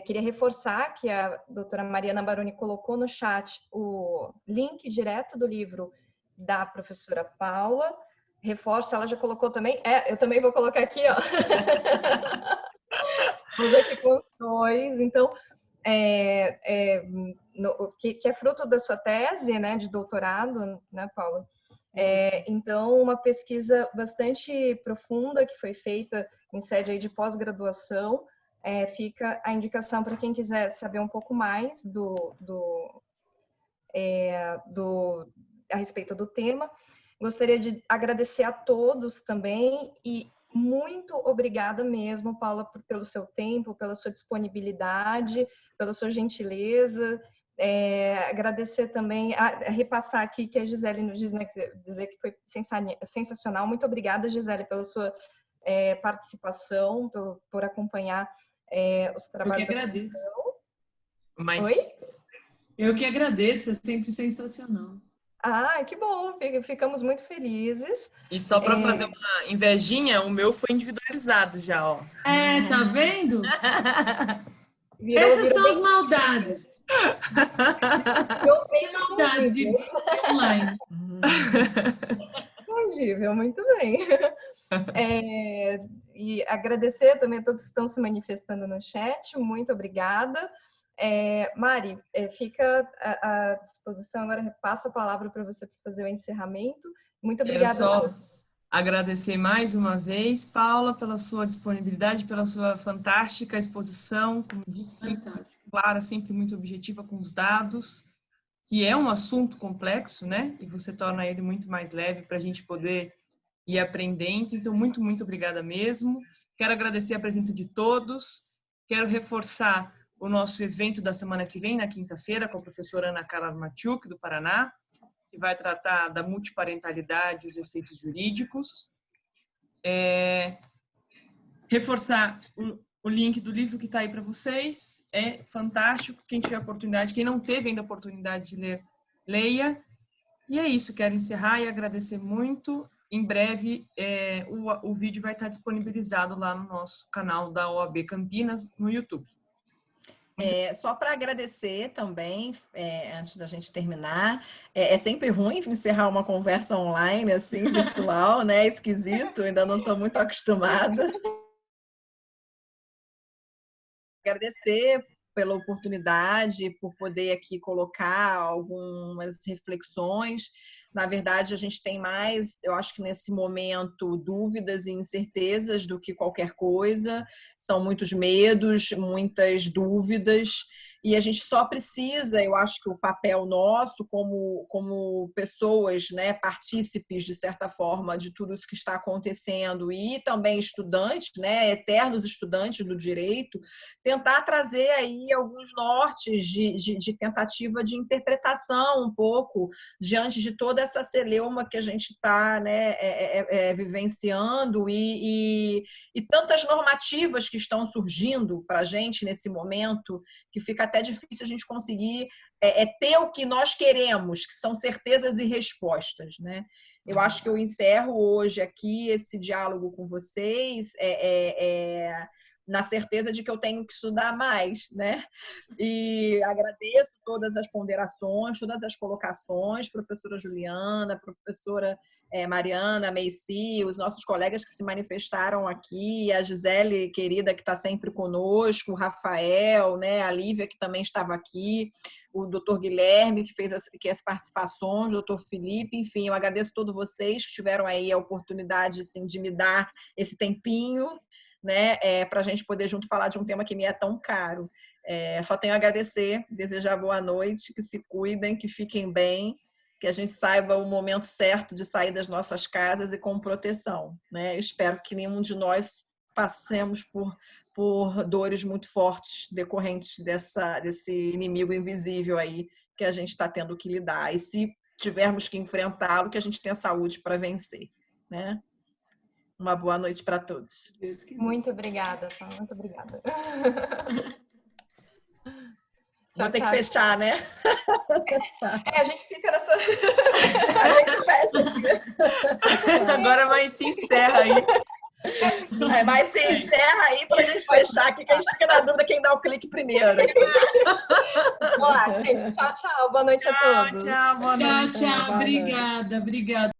D: Queria reforçar que a doutora Mariana Baroni colocou no chat o link direto do livro da professora Paula. Reforço, ela já colocou também. Eu também vou colocar aqui, ó. Estamos aqui com os dois. Então, que é fruto da sua tese, né, de doutorado, né, Paula? Então, uma pesquisa bastante profunda que foi feita em sede aí de pós-graduação. Fica a indicação para quem quiser saber um pouco mais a respeito do tema. Gostaria de agradecer a todos também e muito obrigada mesmo, Paula, pelo seu tempo, pela sua disponibilidade, pela sua gentileza. Agradecer também, repassar aqui que a Gisele nos diz, né, dizer que foi sensacional. Muito obrigada, Gisele, pela sua participação, por acompanhar os trabalhos da comissão. Oi?
C: Eu que agradeço, é sempre sensacional.
D: Que bom, ficamos muito felizes.
B: E só para fazer uma invejinha, o meu foi individualizado já, ó.
C: Tá vendo?
D: Essas
C: são as maldades.
D: Tem
C: maldade de online.
D: Tangível, muito bem. E agradecer também a todos que estão se manifestando no chat. Muito obrigada. Mari, fica à disposição. Agora repasso a palavra para você fazer o encerramento. Muito obrigada.
B: Quero só agradecer mais uma vez, Paula, pela sua disponibilidade, pela sua fantástica exposição. Como disse, sempre clara, sempre muito objetiva com os dados, que é um assunto complexo, né? E você torna ele muito mais leve para a gente poder ir aprendendo. Então, muito, muito obrigada mesmo. Quero agradecer a presença de todos. Quero reforçar o nosso evento da semana que vem, na quinta-feira, com a professora Ana Carla Armatiuk, do Paraná, que vai tratar da multiparentalidade e os efeitos jurídicos. Reforçar o link do livro que está aí para vocês. É fantástico. Quem tiver oportunidade, quem não teve ainda a oportunidade de ler, leia. E é isso. Quero encerrar e agradecer muito. Em breve, o vídeo vai estar disponibilizado lá no nosso canal da OAB Campinas, no YouTube.
A: Só para agradecer também, antes da gente terminar, é sempre ruim encerrar uma conversa online, assim, virtual, né? Esquisito, ainda não estou muito acostumada. Agradecer pela oportunidade, por poder aqui colocar algumas reflexões. Na verdade, a gente tem mais, eu acho que nesse momento, dúvidas e incertezas do que qualquer coisa. São muitos medos, muitas dúvidas. E a gente só precisa, eu acho que o papel nosso como pessoas, né, partícipes, de certa forma, de tudo isso que está acontecendo e também estudantes, né, eternos estudantes do direito, tentar trazer aí alguns nortes de tentativa de interpretação um pouco diante de toda essa celeuma que a gente está, né, vivenciando e tantas normativas que estão surgindo para a gente nesse momento, que fica até difícil a gente conseguir ter o que nós queremos, que são certezas e respostas, né? Eu acho que eu encerro hoje aqui esse diálogo com vocês na certeza de que eu tenho que estudar mais, né? E agradeço todas as ponderações, todas as colocações, professora Juliana, professora Mariana, Meici, os nossos colegas que se manifestaram aqui, a Gisele, querida, que está sempre conosco, o Rafael, né? A Lívia, que também estava aqui, o doutor Guilherme, que fez as participações, o doutor Felipe, enfim, eu agradeço a todos vocês que tiveram aí a oportunidade, assim, de me dar esse tempinho, né, para a gente poder junto falar de um tema que me é tão caro. Só tenho a agradecer, desejar boa noite, que se cuidem, que fiquem bem, que a gente saiba o momento certo de sair das nossas casas e com proteção, né? Espero que nenhum de nós passemos por dores muito fortes decorrentes desse inimigo invisível aí que a gente está tendo que lidar. E se tivermos que enfrentá-lo, que a gente tenha saúde para vencer, né? Uma boa noite para todos.
D: Muito obrigada, Paula. Muito obrigada.
A: Vou ter que fechar, né?
D: A gente fica nessa...
A: A gente fecha aqui.
B: Agora vai se encerra aí.
A: Mas se encerra aí pra gente fechar aqui, que a gente fica na dúvida quem dá o clique primeiro.
D: Vamos lá, gente. Tchau, tchau. Boa noite a todos.
B: Tchau, boa noite.
C: Tchau, obrigada.